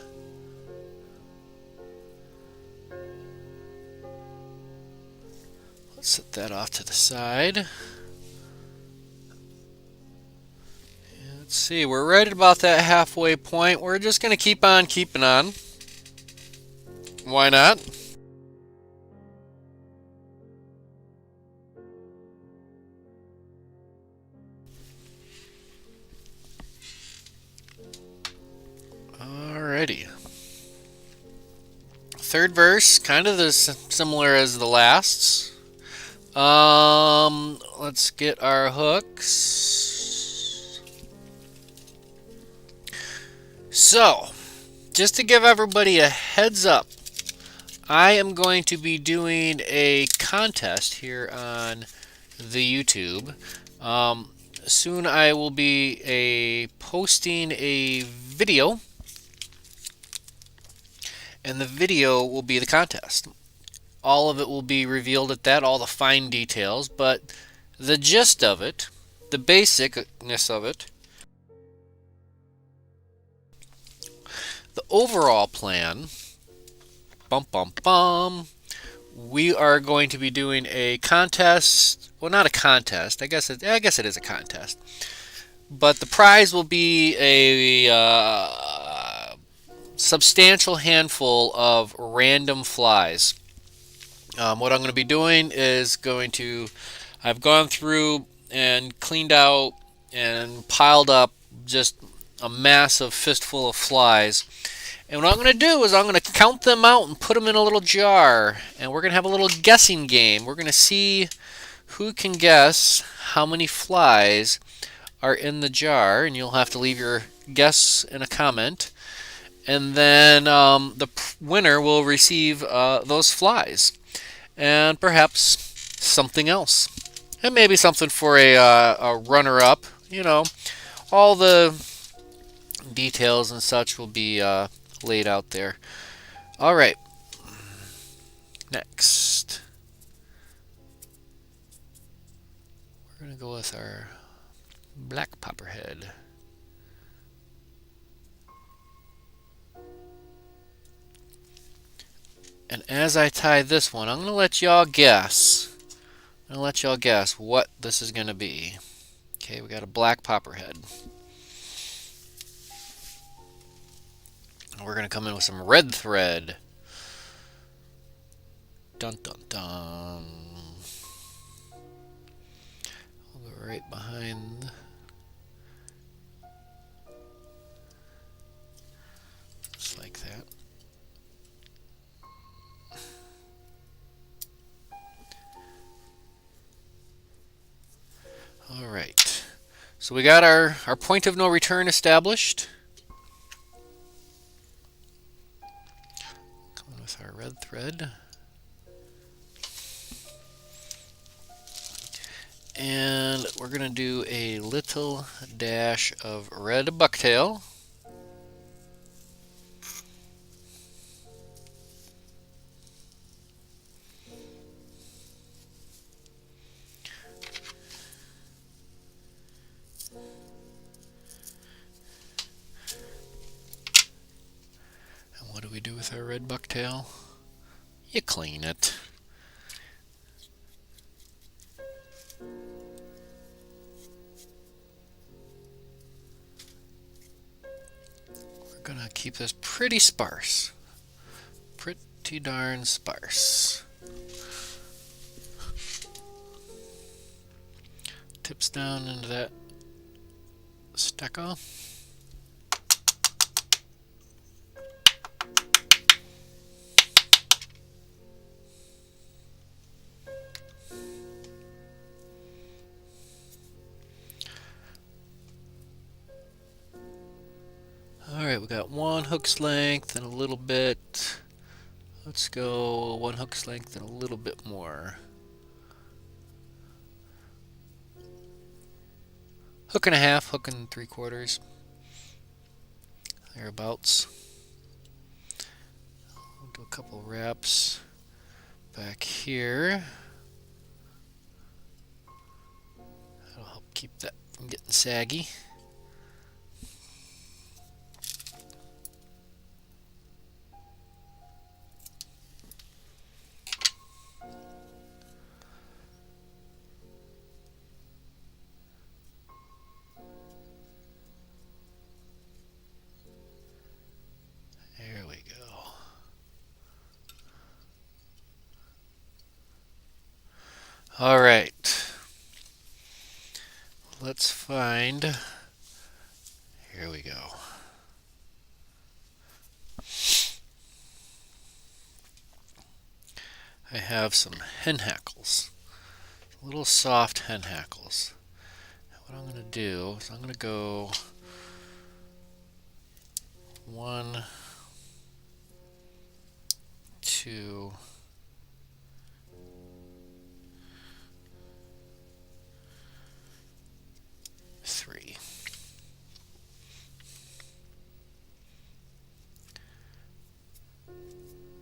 Let's set that off to the side. Let's see, we're right at about that halfway point. We're just going to keep on keeping on. Why not? Alrighty. Third verse, kind of similar as the last. Let's get our hooks. So, just to give everybody a heads up, I am going to be doing a contest here on the YouTube. Soon I will be posting a video, and the video will be the contest. All of it will be revealed at that, all the fine details, but the gist of it, the basicness of it, the overall plan, bum bum bum, we are going to be doing a contest. Well, not a contest. I guess it is a contest. But the prize will be a substantial handful of random flies. What I'm going to be doing is I've gone through and cleaned out and piled up just a massive fistful of flies. And what I'm going to do is I'm going to count them out and put them in a little jar. And we're going to have a little guessing game. We're going to see who can guess how many flies are in the jar. And you'll have to leave your guess in a comment. And then the winner will receive those flies. And perhaps something else. And maybe something for a runner-up. You know, all the details and such will be laid out there. Alright. Next. We're going to go with our black popperhead. And as I tie this one, I'm going to let y'all guess. I'm going to let y'all guess what this is going to be. Okay, we got a black popperhead. We're going to come in with some red thread. Dun dun dun. We'll go right behind. Just like that. All right. So we got our point of no return established. Coming with our red thread. And we're going to do a little dash of red bucktail. And what do we do with our red bucktail? You clean it. We're going to keep this pretty sparse. Pretty darn sparse. Tips down into that stecco. Alright, we got one hook's length and a little bit. Let's go one hook's length and a little bit more. Hook and a half, hook and 3/4. Thereabouts. We'll do a couple wraps back here. That'll help keep that from getting saggy. There we go. All right. Let's find. Here we go. I have some hen hackles. Little soft hen hackles. What I'm going to do is I'm going to go 1, 2, 3.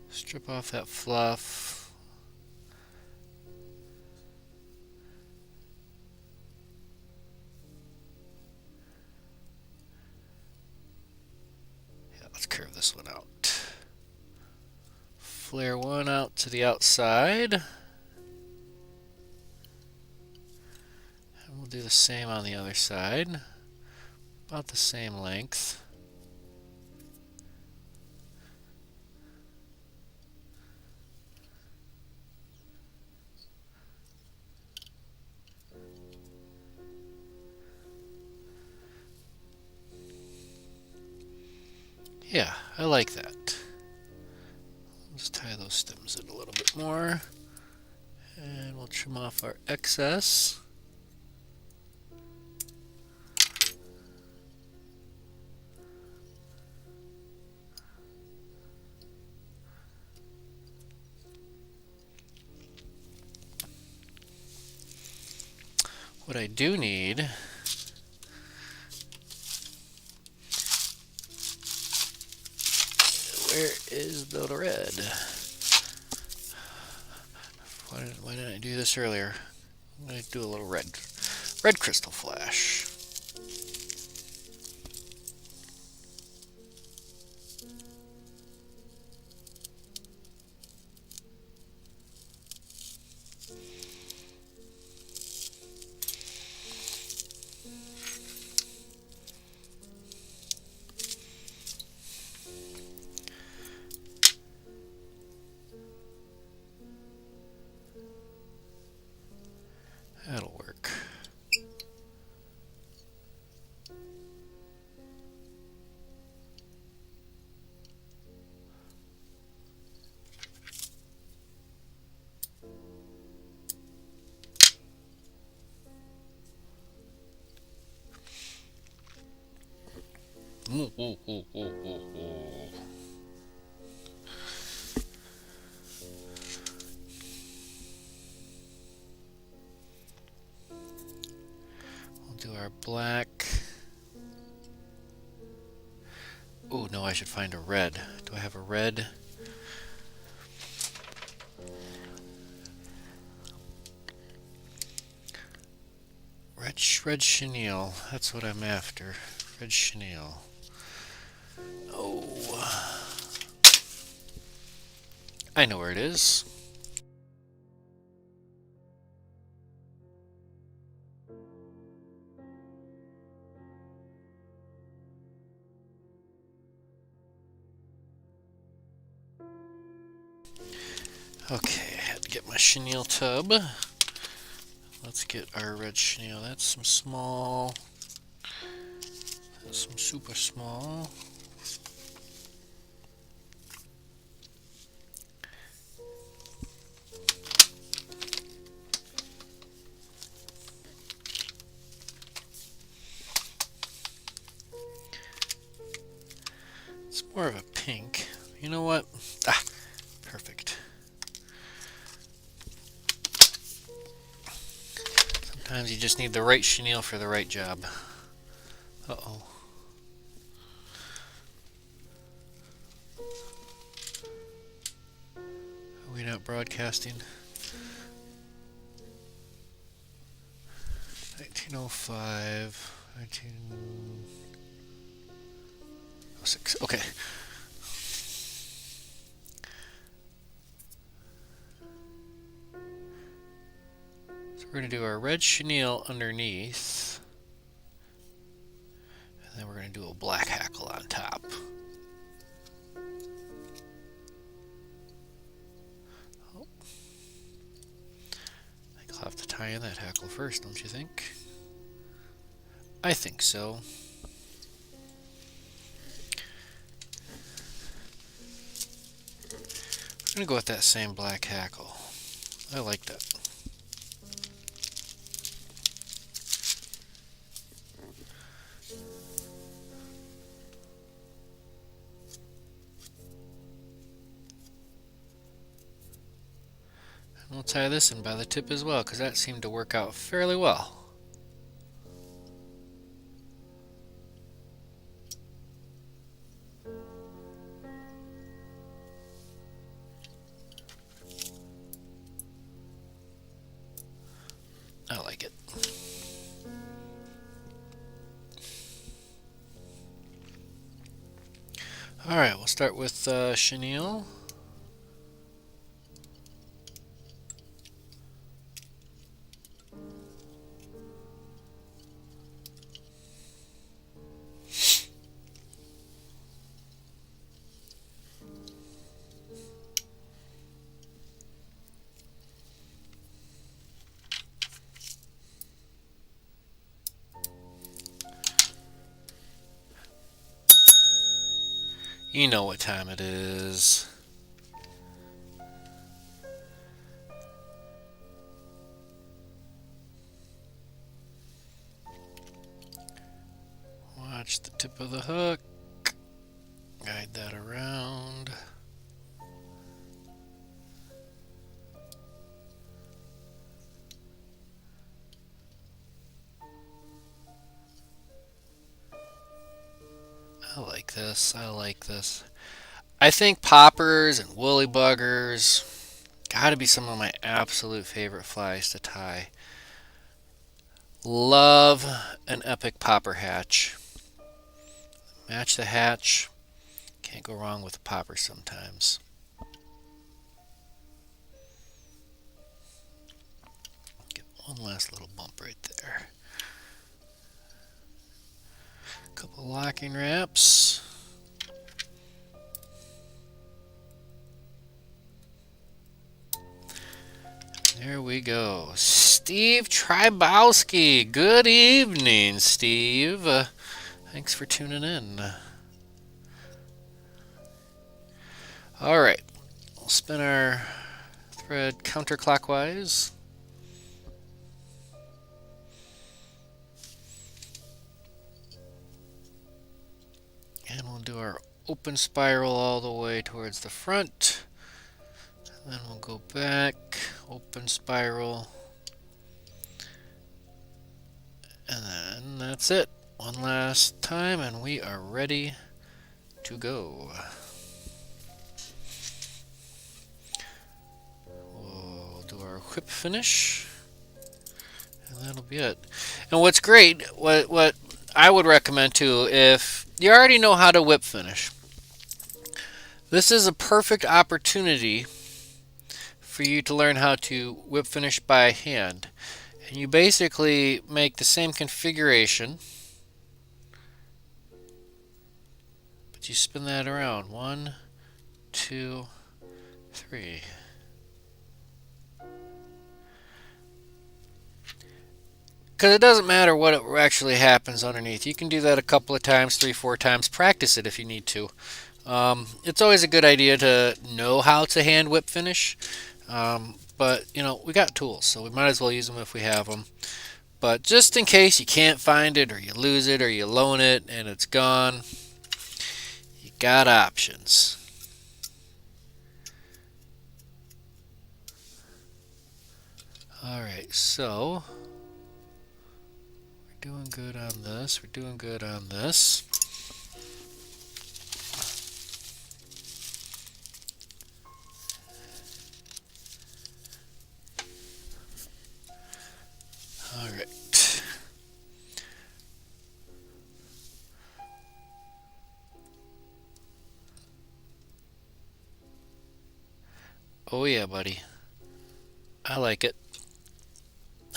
Strip off that fluff. Let's curve this one out. Flare one out to the outside. And we'll do the same on the other side. About the same length. Yeah, I like that. Let's tie those stems in a little bit more. And we'll trim off our excess. What I do need where is the red? Why didn't I do this earlier? I'm going to do a little red crystal flash. We'll do our black. Oh, no, I should find a red. Do I have a red? Red chenille. That's what I'm after. Red chenille. Oh. I know where it is. Okay, I had to get my chenille tub. Let's get our red chenille. That's some small. That's some super small. It's more of a pink. You know what? Ah, perfect. Sometimes you just need the right chenille for the right job. Uh-oh. Are we not broadcasting? 1905, 1906. Okay. So we're going to do our red chenille underneath. And then we're going to do a black hackle on top. Oh. I think I'll have to tie in that hackle first, don't you think? I think so. I'm going to go with that same black hackle. I like that. And we'll tie this in by the tip as well, because that seemed to work out fairly well. I like it. Alright, we'll start with chenille. You know what time it is. Watch the tip of the hook. Guide that around. I like this. I like this. I think poppers and woolly buggers gotta be some of my absolute favorite flies to tie. Love an epic popper hatch. Match the hatch. Can't go wrong with a popper sometimes. Get one last little bump right there. Couple locking wraps. There we go. Steve Trybowski. Good evening, Steve. Thanks for tuning in. Alright. We'll spin our thread counterclockwise. do our open spiral all the way towards the front. And then we'll go back, open spiral. And then that's it. One last time and we are ready to go. We'll do our whip finish. And that'll be it. And what's great, what I would recommend too, if you already know how to whip finish, this is a perfect opportunity for you to learn how to whip finish by hand. And you basically make the same configuration, but you spin that around. 1, 2, 3. Because it doesn't matter what actually happens underneath. You can do that a couple of times, 3, 4 times. Practice it if you need to. It's always a good idea to know how to hand whip finish. But, you know, we got tools, so we might as well use them if we have them. But just in case you can't find it, or you lose it, or you loan it, and it's gone, you got options. Alright, so we're doing good on this. We're doing good on this. Alright. Oh yeah, buddy. I like it.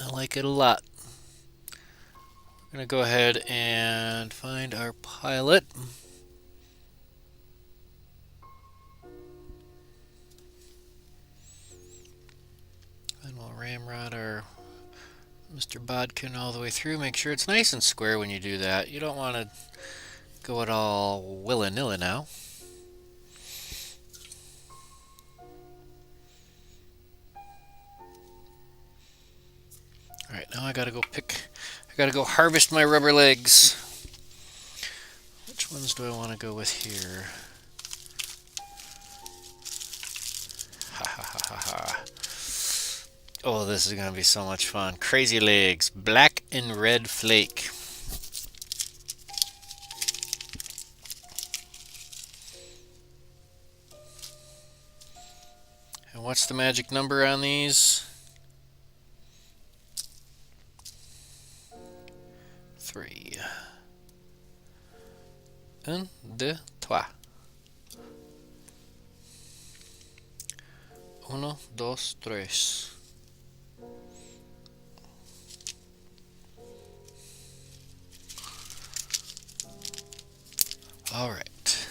I like it a lot. We're going to go ahead and find our pilot. And we'll ramrod our Mr. Bodkin all the way through. Make sure it's nice and square when you do that. You don't want to go it all willy-nilly now. Alright, now I gotta go harvest my rubber legs. Which ones do I want to go with here? Ha ha ha ha ha. Oh, this is gonna be so much fun. Crazy legs, black and red flake. And what's the magic number on these? 3. 1, 2, 3. 1, 2, 3. Alright.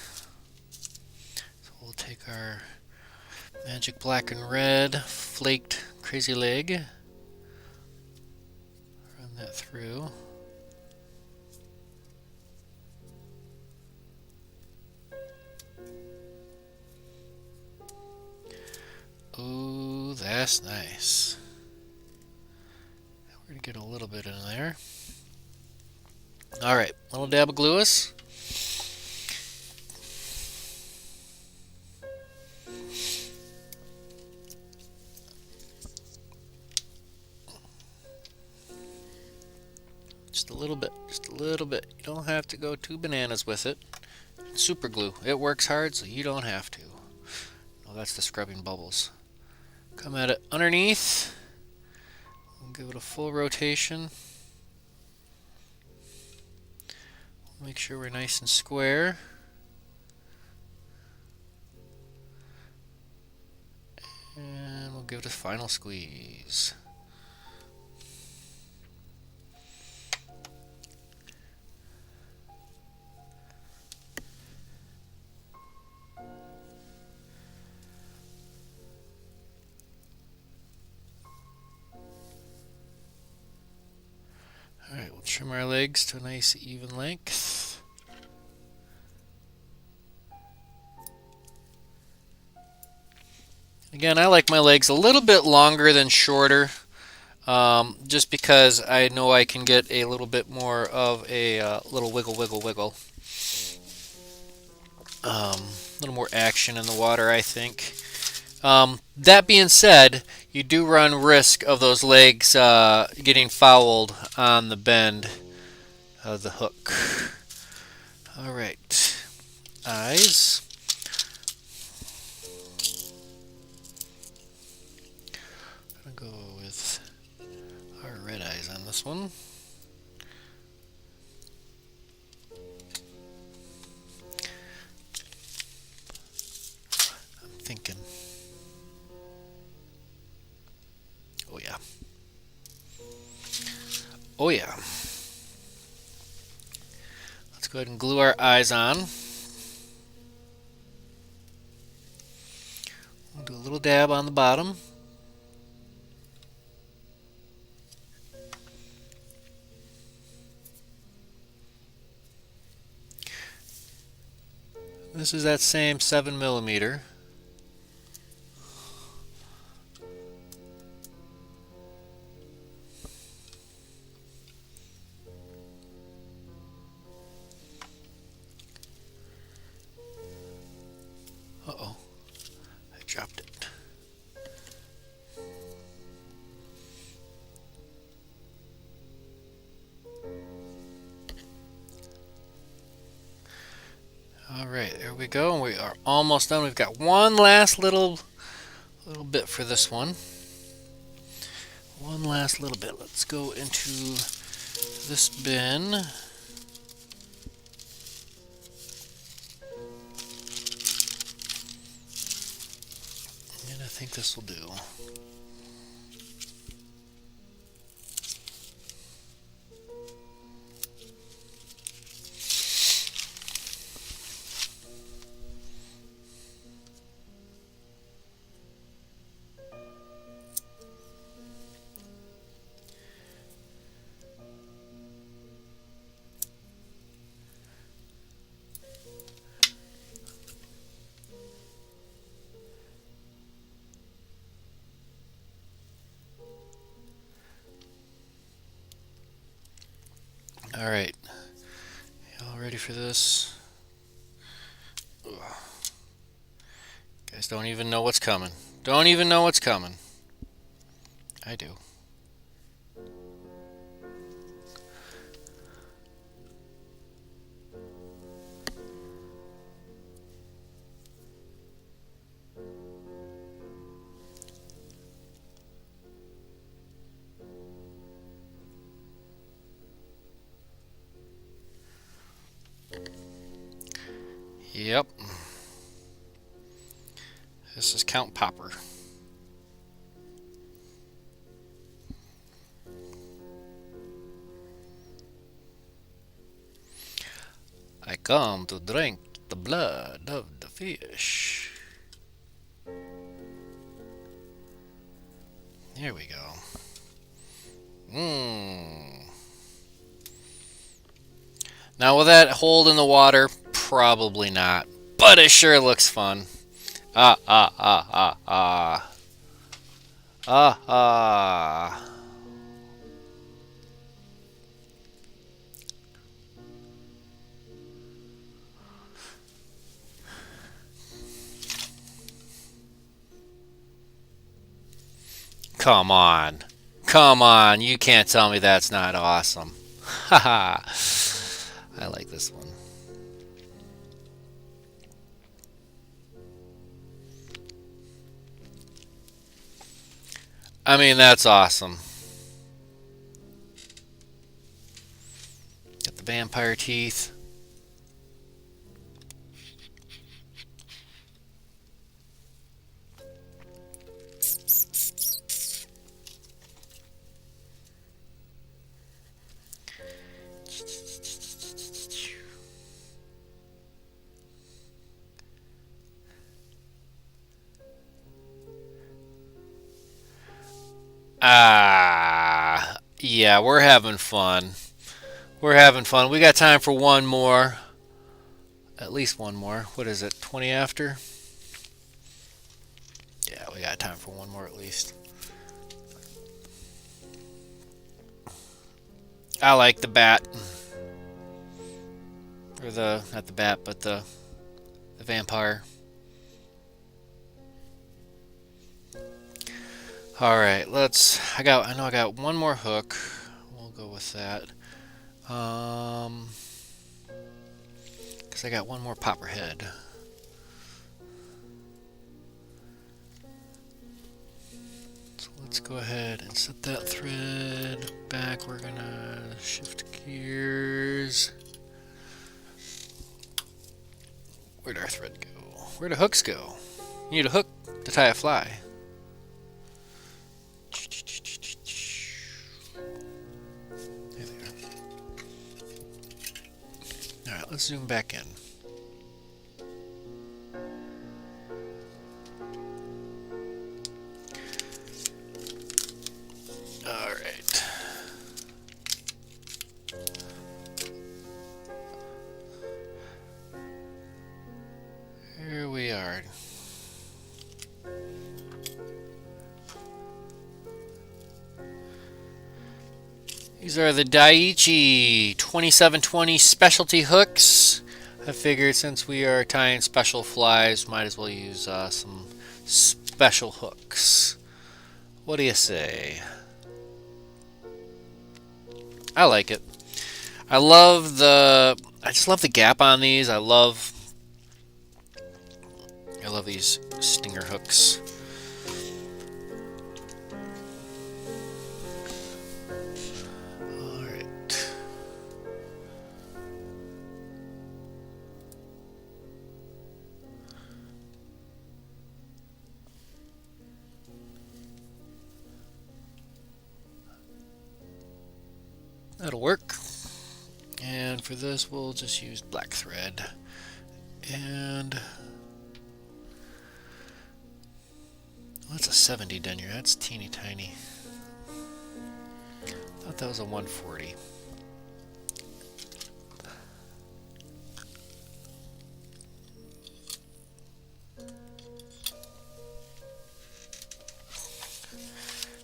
So we'll take our magic black and red flaked crazy leg. Run that through. Ooh, that's nice. We're going to get a little bit in there. Alright, little dab of glueus. Just a little bit, just a little bit. You don't have to go too bananas with it. It's super glue. It works hard, so you don't have to. Oh, that's the scrubbing bubbles. Come at it underneath. We'll give it a full rotation. Make sure we're nice and square. And we'll give it a final squeeze. Alright, we'll trim our legs to a nice even length. Again, I like my legs a little bit longer than shorter, just because I know I can get a little bit more of a little wiggle, wiggle, wiggle. A little more action in the water, I think. That being said, you do run risk of those legs getting fouled on the bend of the hook. All right, eyes. I'm gonna go with our red eyes on this one. I'm thinking. Oh yeah. Oh yeah. Let's go ahead and glue our eyes on. We'll do a little dab on the bottom. This is that same 7mm. Uh-oh, I dropped it. Alright, there we go, and we are almost done. We've got one last little bit for this one. One last little bit. Let's go into this bin. And I think this will do. Alright, y'all ready for this? Ugh. Guys don't even know what's coming. Don't even know what's coming. I do. Yep. This is Count Popper. I come to drink the blood of the fish. There we go. Now will that hold in the water? Probably not. But it sure looks fun. Ah, ah, ah, ah, ah. Ah, ah. Come on. Come on. You can't tell me that's not awesome. Haha. I like this one. I mean, that's awesome. Got the vampire teeth. Yeah, we're having fun. We're having fun. We got time for one more. At least one more. What is it, 20 after? Yeah, we got time for one more at least. I like the bat. Or not the bat, but the vampire. All right, I know I got one more hook. We'll go with that. Because I got one more popper head. So let's go ahead and set that thread back. We're gonna shift gears. Where'd our thread go? Where'd the hooks go? You need a hook to tie a fly. There they are. Alright, let's zoom back in. Alright. Here we are. These are the Daiichi 2720 specialty hooks. I figured since we are tying special flies, might as well use some special hooks. What do you say? I like it. I just love the gap on these. I love these stinger hooks. That'll work. And for this, we'll just use black thread. And well, that's a 70 denier. That's teeny tiny. I thought that was a 140.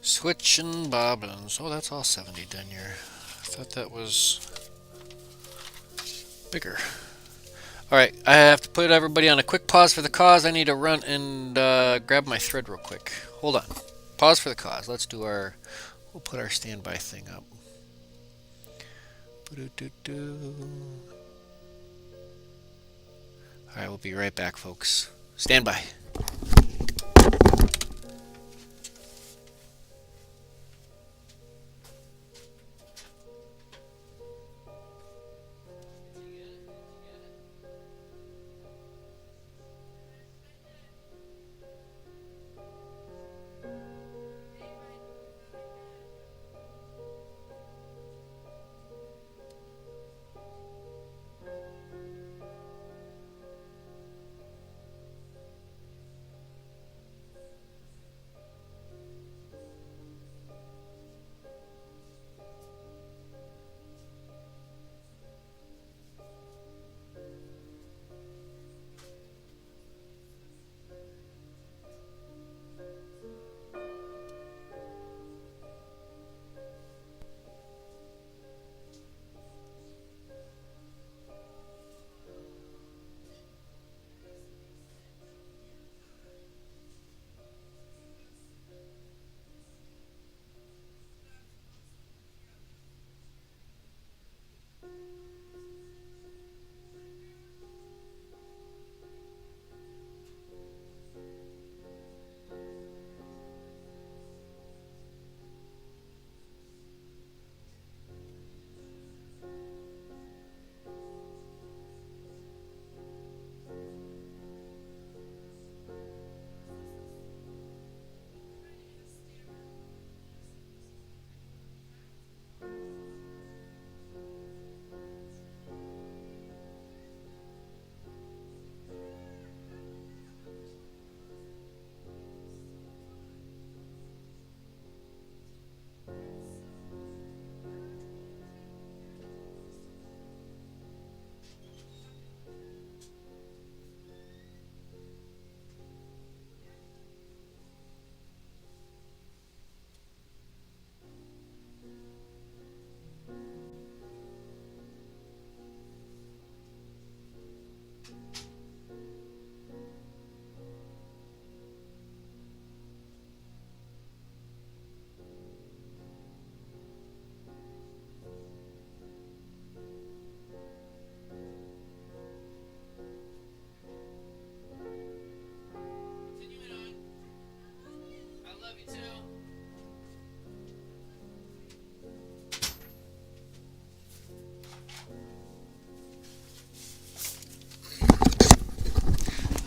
Switching bobbins. Oh, that's all 70 denier. I thought that was bigger. Alright, I have to put everybody on a quick pause for the cause. I need to run and grab my thread real quick. Hold on. Pause for the cause. We'll put our standby thing up. Alright, we'll be right back, folks. Stand by.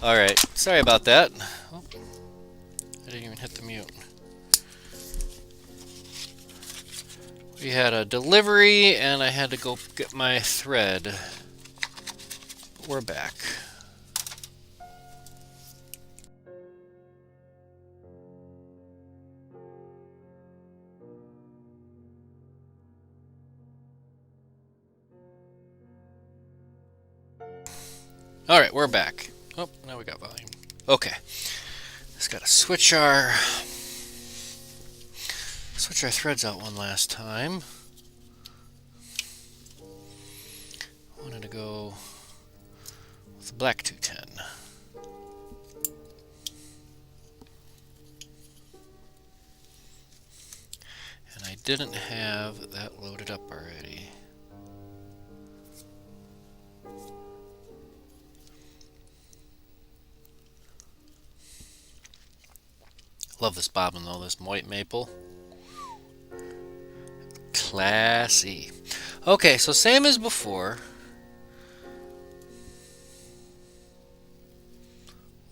Alright, sorry about that. Oh, I didn't even hit the mute. We had a delivery and I had to go get my thread. We're back. Alright, we're back. Oh, now we got volume. Okay. Just gotta switch our threads out one last time. I wanted to go with the black 210. And I didn't have that loaded up already. Love this bobbin though, this white maple. Classy. Okay, so same as before.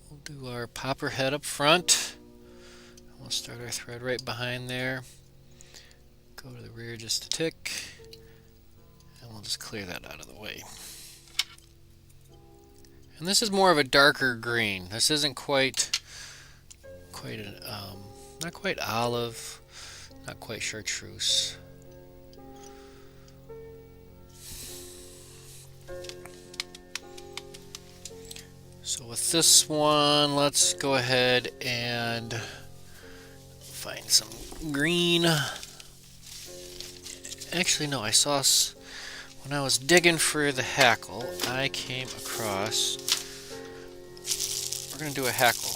We'll do our popper head up front. We'll start our thread right behind there. Go to the rear just a tick. And we'll just clear that out of the way. And this is more of a darker green. This isn't quite not quite olive, not quite chartreuse. So with this one, let's go ahead and find some green. Actually, no, I saw when I was digging for the hackle, I came across, we're going to do a hackle.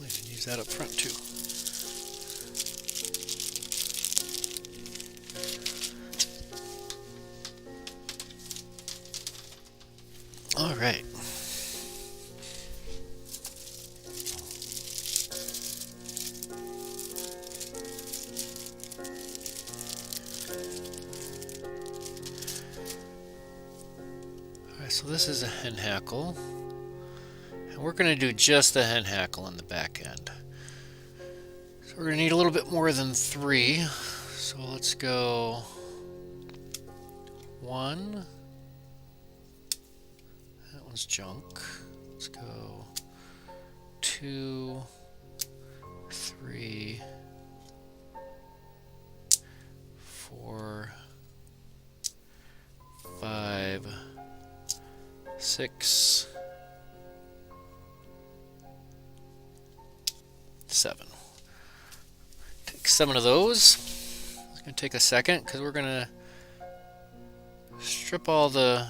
We can use that up front too. All right. So this is a hen hackle, and we're going to do just the hen hackle on the back end. So we're going to need a little bit more than 3. So let's go 1. That one's junk. Let's go 2, 3, 4, 5, 6, 7. Take 7 of those. It's going to take a second because we're going to strip all the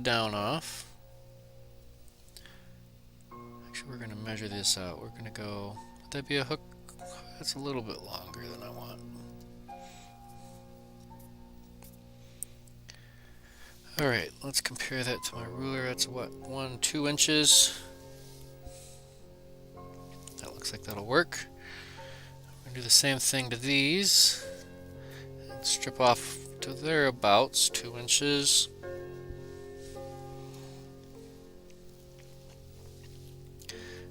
down off. Actually, we're going to measure this out. We're going to go. Would that be a hook? That's a little bit longer than I want. Alright, let's compare that to my ruler. That's what, 2 inches. That looks like that'll work. We're going to do the same thing to these. And strip off to thereabouts 2 inches.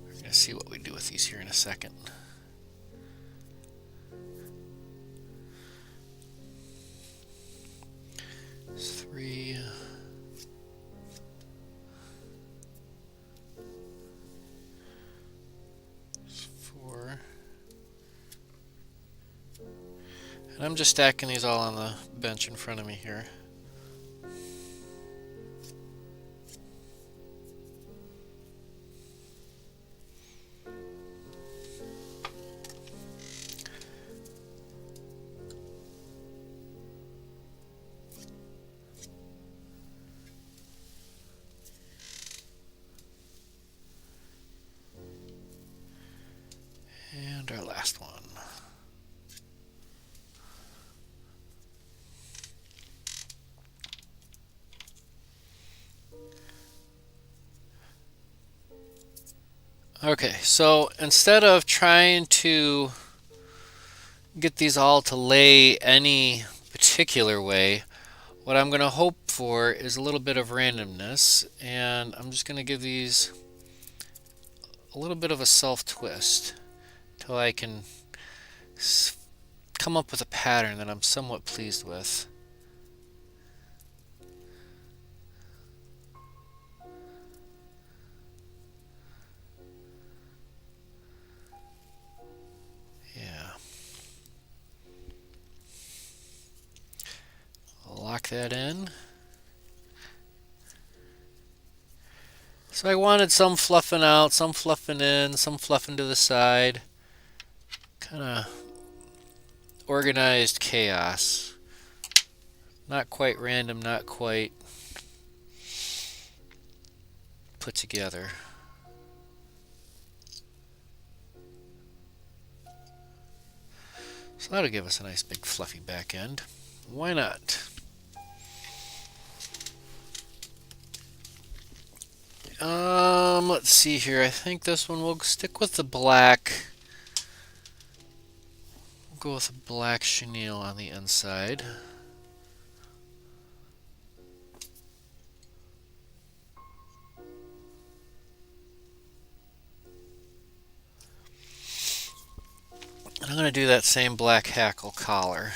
We're going to see what we do with these here in a second. It's 3. It's 4. And I'm just stacking these all on the bench in front of me here. And our last one. Okay, so instead of trying to get these all to lay any particular way. What I'm going to hope for is a little bit of randomness, and I'm just going to give these a little bit of a self twist till I can come up with a pattern that I'm somewhat pleased with. Yeah. I'll lock that in. So I wanted some fluffing out, some fluffing in, some fluffing to the side. Kind of organized chaos. Not quite random, not quite put together. So that'll give us a nice big fluffy back end. Why not? Let's see here. I think this one will stick with the black. We'll go with a black chenille on the inside. And I'm going to do that same black hackle collar.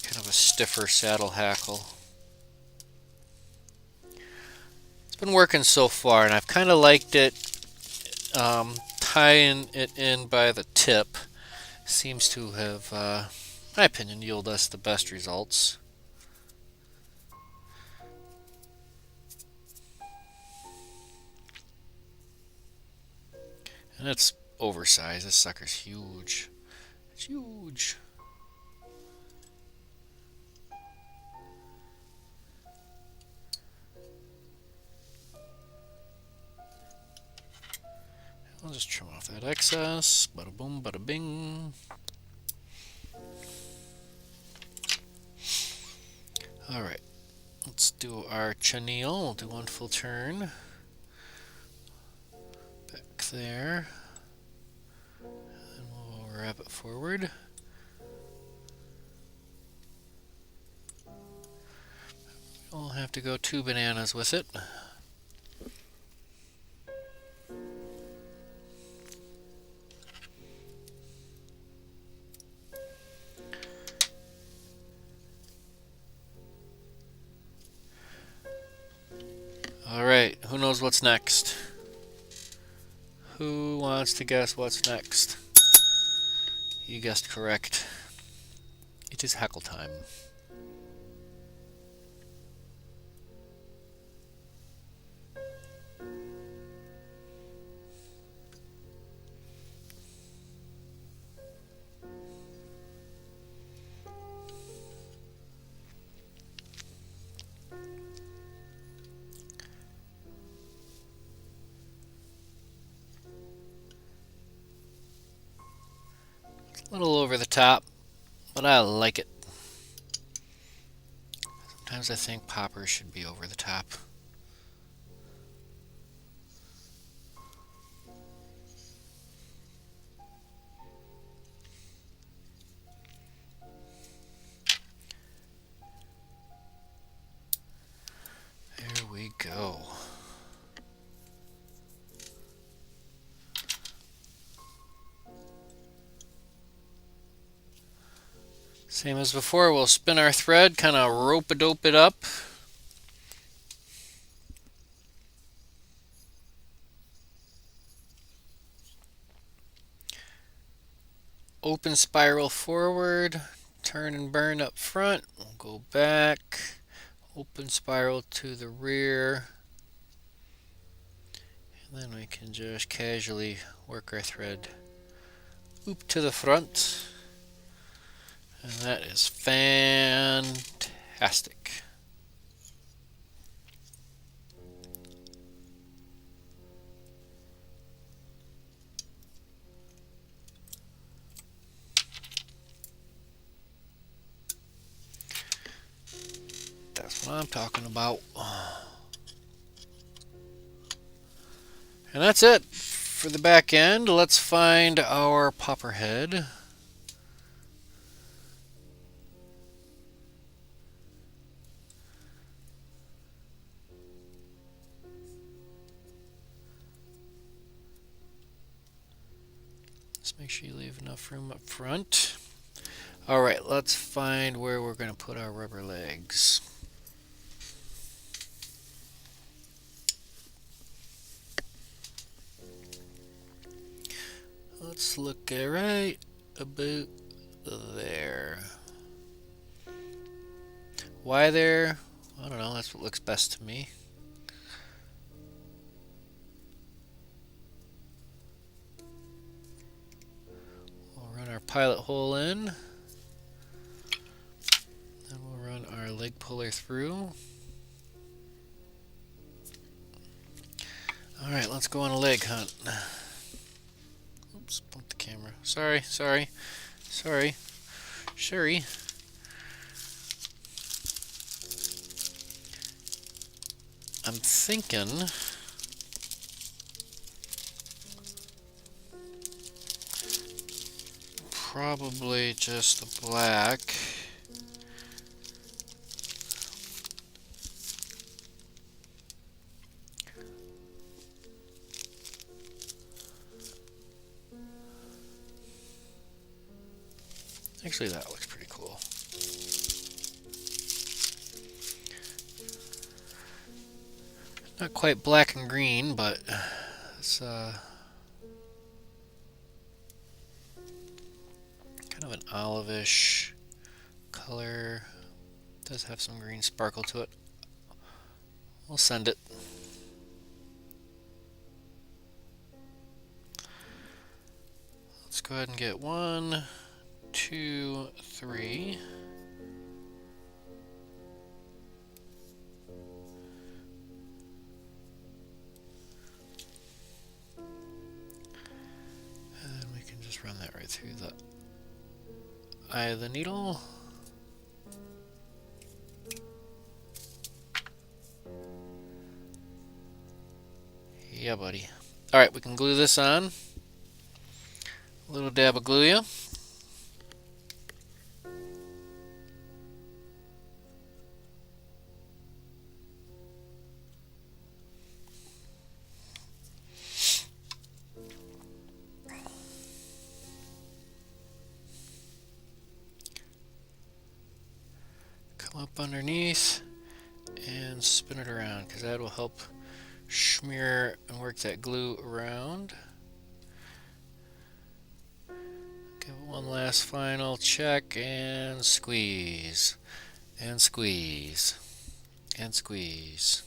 Kind of a stiffer saddle hackle. It's been working so far, and I've kind of liked it. Tying it in by the tip seems to have, in my opinion, yielded us the best results. And it's oversized. This sucker's huge. It's huge. I'll just trim off that excess. Bada boom, bada bing. Alright, let's do our chenille. We'll do one full turn. Back there. And we'll wrap it forward. We'll have to go 2 bananas with it. Alright, who knows what's next? Who wants to guess what's next? You guessed correct. It is hackle time. A little over the top, but I like it. Sometimes I think poppers should be over the top. There we go. Same as before, we'll spin our thread, kind of rope-a-dope it up. Open spiral forward, turn and burn up front. We'll go back, open spiral to the rear. And then we can just casually work our thread loop to the front. And that is fantastic. That's what I'm talking about. And that's it for the back end. Let's find our popper head. Make sure you leave enough room up front. Alright, let's find where we're going to put our rubber legs. Let's look at right about there. Why there? I don't know, that's what looks best to me. We'll run our pilot hole in. Then we'll run our leg puller through. Alright, let's go on a leg hunt. Oops, bumped the camera. Sorry. I'm thinking probably just the black. Actually, that looks pretty cool. Not quite black and green, but it's kind of an olive-ish color. Does have some green sparkle to it. We'll send it. Let's go ahead and get 1, 2, 3. And we can just run that right through the eye of the needle. Yeah, buddy. Alright, we can glue this on. A little dab of glue ya. Come up underneath and spin it around, because that will help smear and work that glue around. Give it one last final check and squeeze. And squeeze. And squeeze.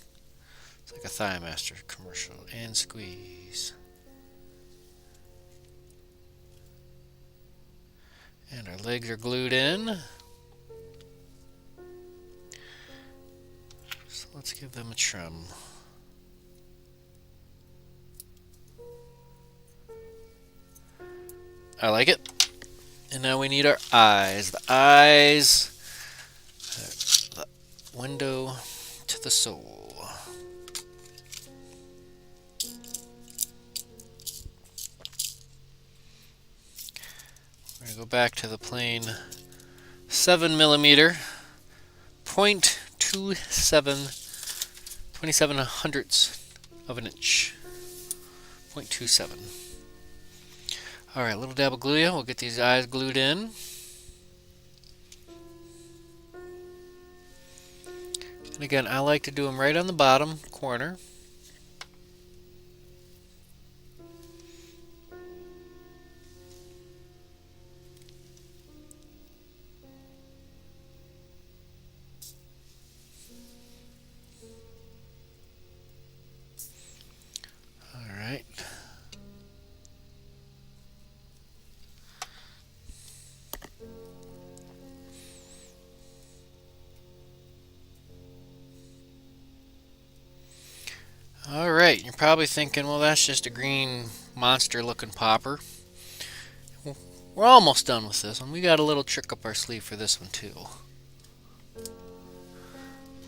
It's like a Thigh Master commercial. And squeeze. And our legs are glued in. So let's give them a trim. I like it. And now we need our eyes. The eyes, the window to the soul. We're going to go back to the plain 7mm, 0.27, 27 hundredths of an inch. 0.27. Alright, a little dab of glue. We'll get these eyes glued in. And again, I like to do them right on the bottom corner. Alright. Alright, you're probably thinking, well, that's just a green monster looking popper. We're almost done with this one. We got a little trick up our sleeve for this one too.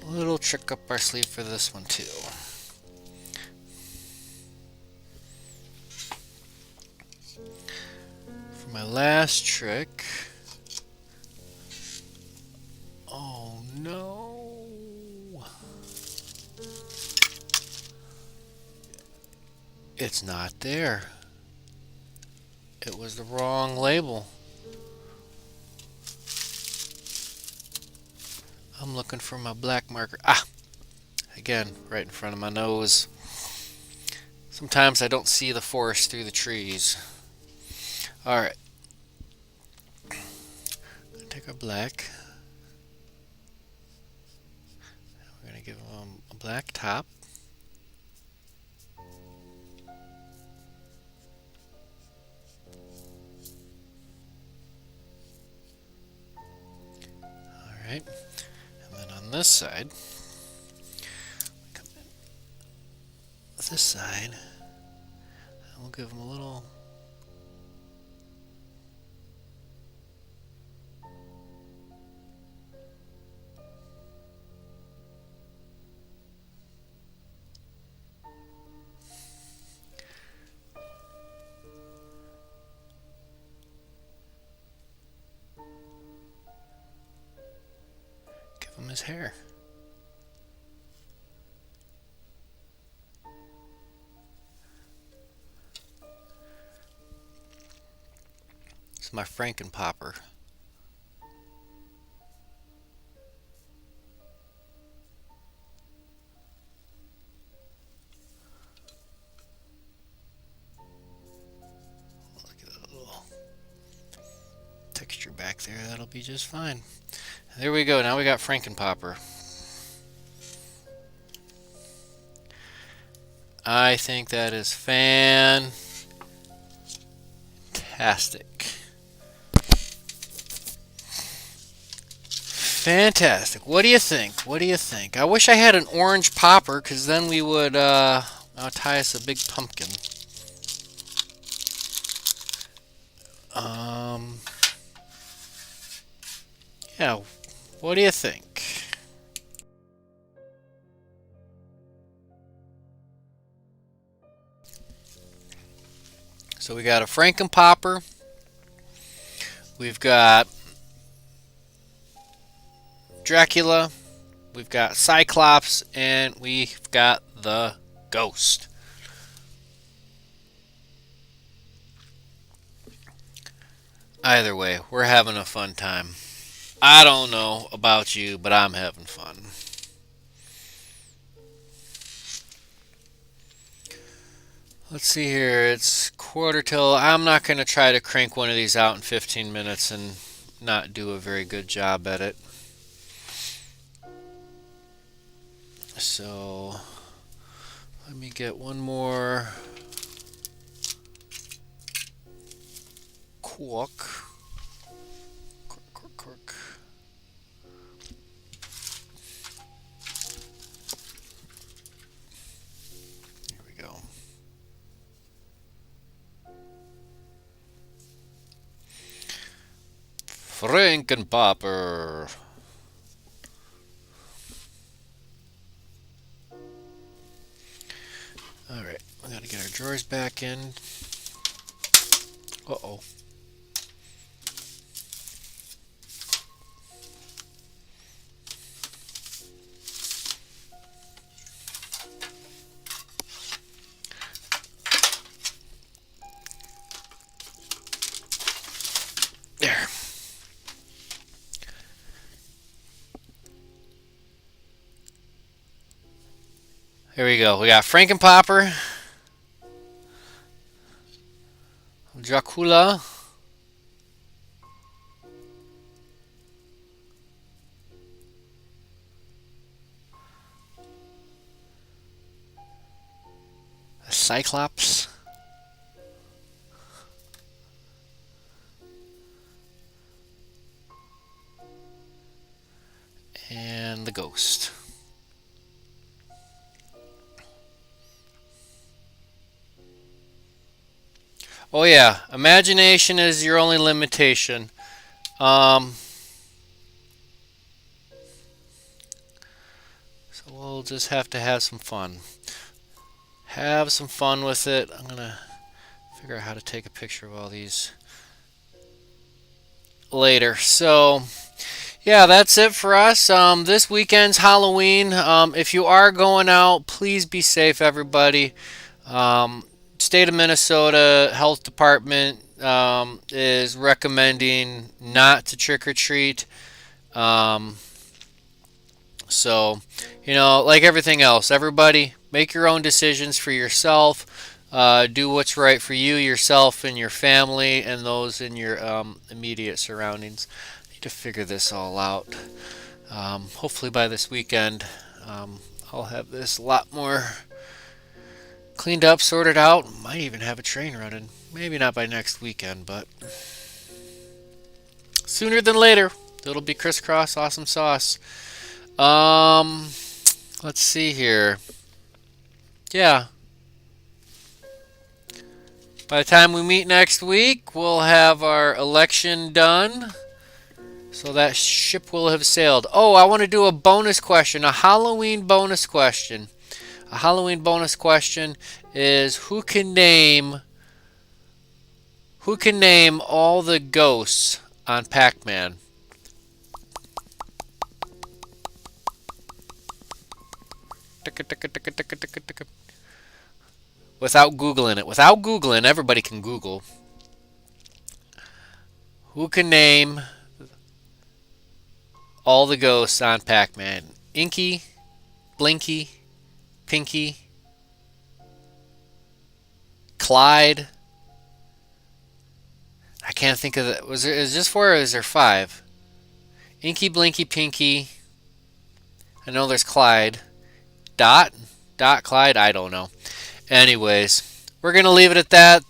A little trick up our sleeve for this one too. For my last trick... Oh no! It's not there. It was the wrong label. I'm looking for my black marker. Ah! Again, right in front of my nose. Sometimes I don't see the forest through the trees. Alright. Take our black. We're going to give them a black top. Alright. And then on this side, come in this side, and we'll give them a little give him his hair. It's my Frankenpopper. Look at that little texture back there. That'll be just fine. There we go. Now we got Frankenpopper. I think that is fantastic. Fantastic. What do you think? What do you think? I wish I had an orange popper, because then we would tie us a big pumpkin. Yeah, what do you think? So we got a Frankenpopper. We've got Dracula. We've got Cyclops, and we've got the Ghost. Either way, we're having a fun time. I don't know about you, but I'm having fun. Let's see here. It's quarter till. I'm not going to try to crank one of these out in 15 minutes and not do a very good job at it. So let me get one more cork. Cork. Here we go. Frankenpopper. Alright, we gotta get our drawers back in. Uh-oh. There. Here we go. We got Frankenpopper, Dracula, Cyclops, and the Ghost. Oh yeah, imagination is your only limitation. So we'll just have to have some fun. Have some fun with it. I'm gonna figure out how to take a picture of all these later. So yeah, that's it for us. This weekend's Halloween. If you are going out, please be safe, everybody. State of Minnesota Health Department is recommending not to trick or treat. Um, so, like everything else, everybody make your own decisions for yourself. Do what's right for you, yourself, and your family, and those in your immediate surroundings. I need to figure this all out. Hopefully by this weekend, I'll have this a lot more cleaned up, sorted out. Might even have a train running. Maybe not by next weekend, but sooner than later. It'll be crisscross awesome sauce. Um, let's see here. Yeah. By the time we meet next week, we'll have our election done. So that ship will have sailed. Oh, I want to do a bonus question, a Halloween bonus question. A Halloween bonus question is who can name all the ghosts on Pac-Man? Without Googling it. Without Googling, everybody can Google. Who can name all the ghosts on Pac-Man? Inky, Blinky, Pinky, Clyde. I can't think of the. Is this 4 or is there 5? Inky, Blinky, Pinky. I know there's Clyde. Dot, Clyde. I don't know. Anyways, we're gonna leave it at that.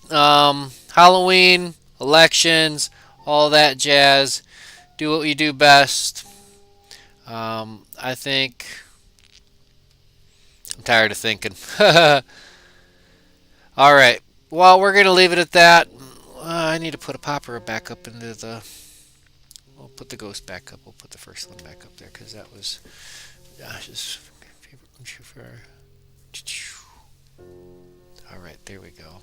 Halloween, elections, all that jazz. Do what you do best. I think I'm tired of thinking. All right. Well, we're gonna leave it at that. I need to put a popper back up into the. We'll put the ghost back up. We'll put the first one back up there because that was Josh's favorite for. All right, there we go.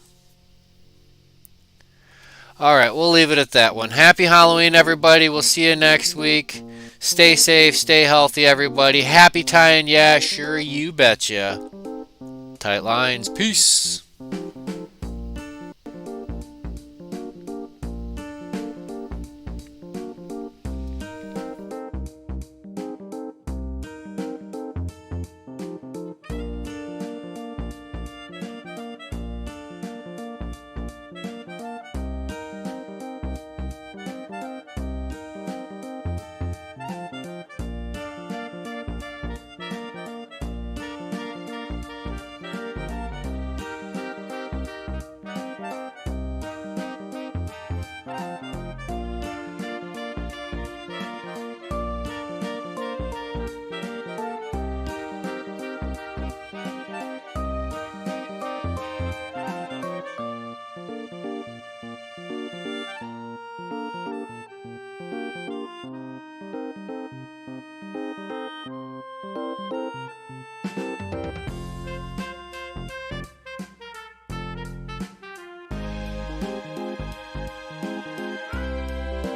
All right, we'll leave it at that one. Happy Halloween, everybody. We'll see you next week. Stay safe, stay healthy, everybody. Happy tying, yeah, sure, you betcha. Tight lines, peace.